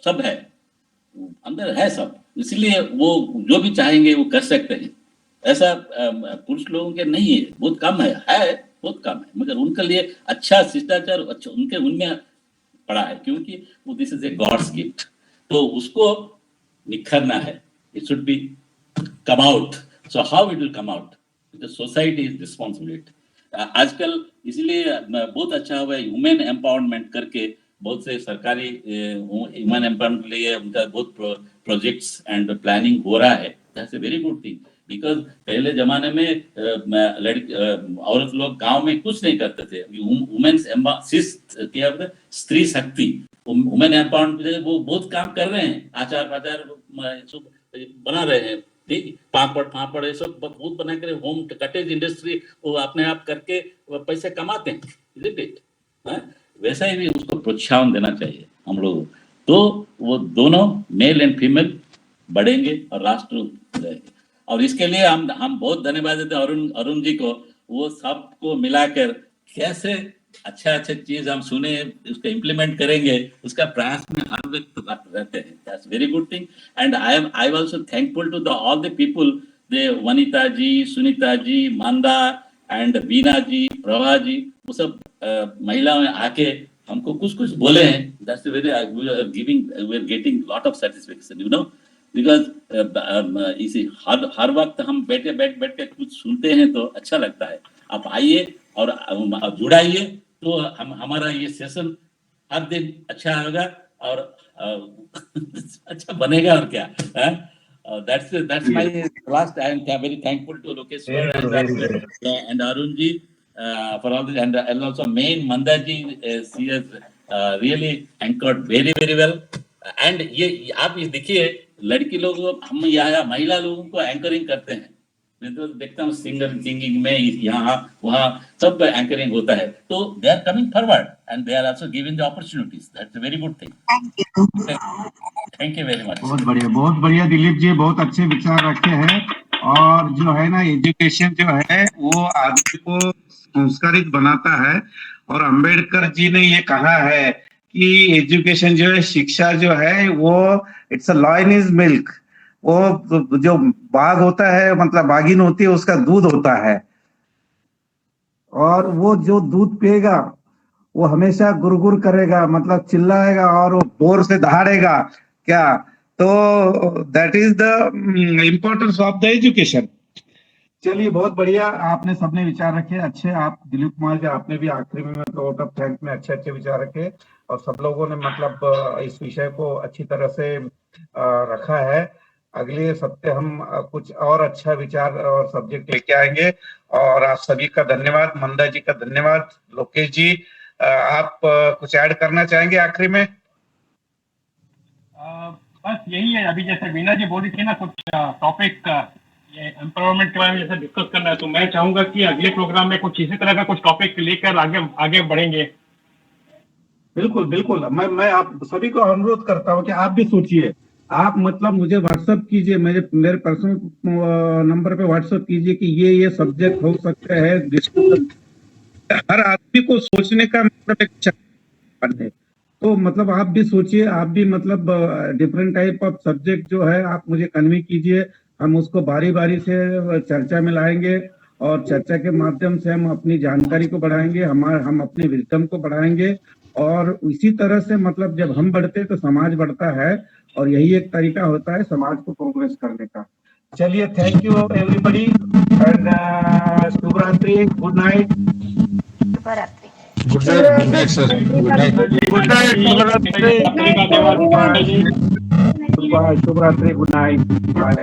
सब है, अंदर है सब, इसलिए वो जो भी चाहेंगे वो कर सकते हैं. ऐसा पुरुष लोगों के नहीं है, बहुत कम है बहुत कम है, मगर उनके लिए अच्छा शिष्टाचार अच्छा उनमें पड़ा है, क्योंकि वो this is a God's gift, तो उसको निखरना है. It should be come out. So how it will come out? The society is responsibility. आजकल इसलिए बहुत अच्छा हुआ है वुमेन एम्पावरमेंट करके, बहुत से सरकारी वुमेन एम्पावरमेंट के लिए उनका बहुत प्रोजेक्ट्स एंड प्लानिंग हो रहा है. That's a very good thing, because पहले जमाने में औरत लोग गांव में कुछ नहीं करते थे. वुमेन्स स्त्री शक्ति, वुमेन एम्पावरमेंट वो बहुत काम कर रहे हैं, आचार बना रहे हैं, ठीक, पापड़ ये सब बहुत बना कर, होम कटेज इंडस्ट्री वो अपने आप करके पैसे कमाते हैं, इजंट इट? वैसा ही भी उसको प्रोत्साहन देना चाहिए हम लोग, तो वो दोनों मेल एंड फीमेल बढ़ेंगे और राष्ट्र रहेंगे. और इसके लिए हम बहुत धन्यवाद देते हैं अरुण जी को. वो सबको मिलाकर कैसे अच्छा चीज हम सुने, उसको इम्प्लीमेंट करेंगे, उसका प्रयास में हर व्यक्ति रहते हैं. That's very good thing. And I am also thankful to all the people, they Vanita ji, Sunita ji, Manda and बीना जी, प्रभा जी, वो सब महिलाओं आके हमको कुछ बोले हैं. That's very we are getting lot of satisfaction, you know, because इसी हर वक्त हम बैठ के कुछ सुनते हैं तो अच्छा लगता है. आप आइए और जुड़ाइए, तो हमारा ये सेशन हर दिन अच्छा होगा और अच्छा बनेगा. और क्या, that's my last. I am very thankful to Lokeshwar and Arun ji for all this, and also main Manda ji, she has really anchored very well. And ये आप ये देखिए, लड़की लोग हम यहाँ महिला लोगों को एंकरिंग करते हैं. मैं तो देखता हूँ सिंगिंग में यहाँ वहाँ सब एंकरिंग होता है, तो they are coming forward and they are also giving the opportunities. That's a very good thing. Thank you very much. बहुत बढ़िया दिलीप जी, बहुत अच्छे विचार रखे हैं. और जो है ना, एजुकेशन जो है वो आदमी को संस्कारित बनाता है, और अंबेडकर जी ने ये कहा है कि एजुकेशन जो है, शिक्षा जो है वो it's a law in his milk. वो जो बाघ होता है, मतलब बाघिन होती है, उसका दूध होता है, और वो जो दूध पिएगा वो हमेशा गुरगुर करेगा, मतलब चिल्लाएगा और वो जोर से दहाड़ेगा क्या. तो that is the importance of the education. चलिए, बहुत बढ़िया, आपने सबने विचार रखे अच्छे. आप दिलीप कुमार जी, आपने भी आखिरी में मतलब वोट ऑफ थैंक्स में अच्छे विचार रखे, और सब लोगों ने मतलब इस विषय को अच्छी तरह से रखा है. अगले सप्ताह हम कुछ और अच्छा विचार और सब्जेक्ट लेके आएंगे. और आप सभी का धन्यवाद, मंदा जी का धन्यवाद. लोकेश जी, आप कुछ ऐड करना चाहेंगे आखिरी में? बस यही है, अभी जैसे वीना जी बोल रही थी ना कुछ टॉपिक ये एम्पावरमेंट के बारे में जैसे डिस्कस करना है, तो मैं चाहूंगा कि अगले प्रोग्राम में कुछ इसी तरह का कुछ टॉपिक लेकर आगे आगे बढ़ेंगे। बिल्कुल बिल्कुल, मैं आप सभी को अनुरोध करता हूँ कि आप भी सोचिए, आप मतलब मुझे व्हाट्सएप कीजिए, मेरे पर्सनल नंबर पे व्हाट्सएप कीजिए कि ये सब्जेक्ट हो सकते हैं। हर आदमी को सोचने का मतलब एक है, तो मतलब आप भी सोचिए, आप भी मतलब डिफरेंट टाइप ऑफ सब्जेक्ट जो है आप मुझे कन्वे कीजिए, हम उसको बारी बारी से चर्चा में लाएंगे और चर्चा के माध्यम से हम अपनी जानकारी को बढ़ाएंगे, हम अपने विजडम को बढ़ाएंगे, और इसी तरह से मतलब जब हम बढ़ते हैं तो समाज बढ़ता है, और यही एक तरीका होता है समाज को प्रोग्रेस करने का। चलिए, थैंक यू एवरीबॉडी एंड शुभ रात्रि, good night. Good night, sir. Good night. Good night, शुभ रात्रि, गुड नाइट, बाय।